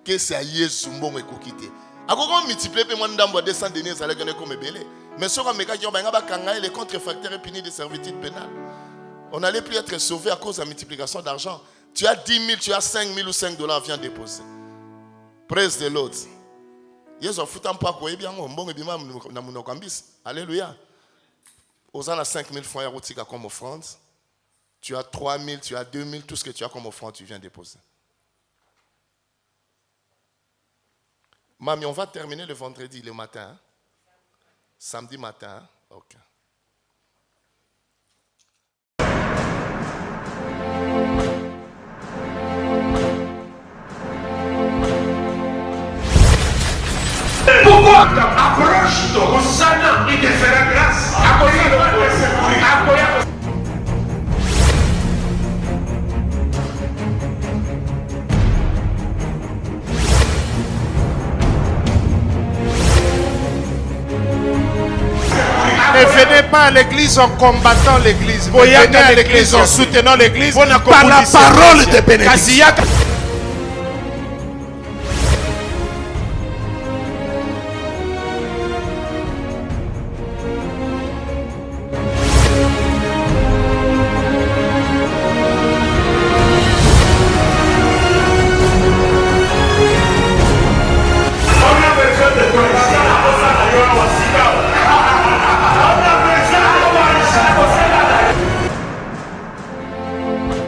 Kesi ya Yesu mbongo ekokite. Akoko multiplier pe mwandambo 200 deniers ça allait comme belé. Mais sur un méca qui va kangaye les contrefacteurs et punis de servitude pénale. On n'allait plus être sauvé à cause de la multiplication d'argent. Tu as 10 000, tu as 5 000 ou 5 $, viens déposer. Praise the Lord. Yesu futam pa ko ebia mbongo ebima na munokambis. Alléluia. Aux ans à 5 000 francs, il y a comme offrande. Tu as 3 000, tu as 2 000, tout ce que tu as comme offrande, tu viens déposer. Mami, on va terminer le vendredi, le matin. Hein? Samedi matin. Hein? Ok. Pourquoi approche-toi, Hosanna, il te fera grâce. Ne venez pas à l'église en combattant l'église. Venez à l'église en soutenant l'église par la parole de bénédiction.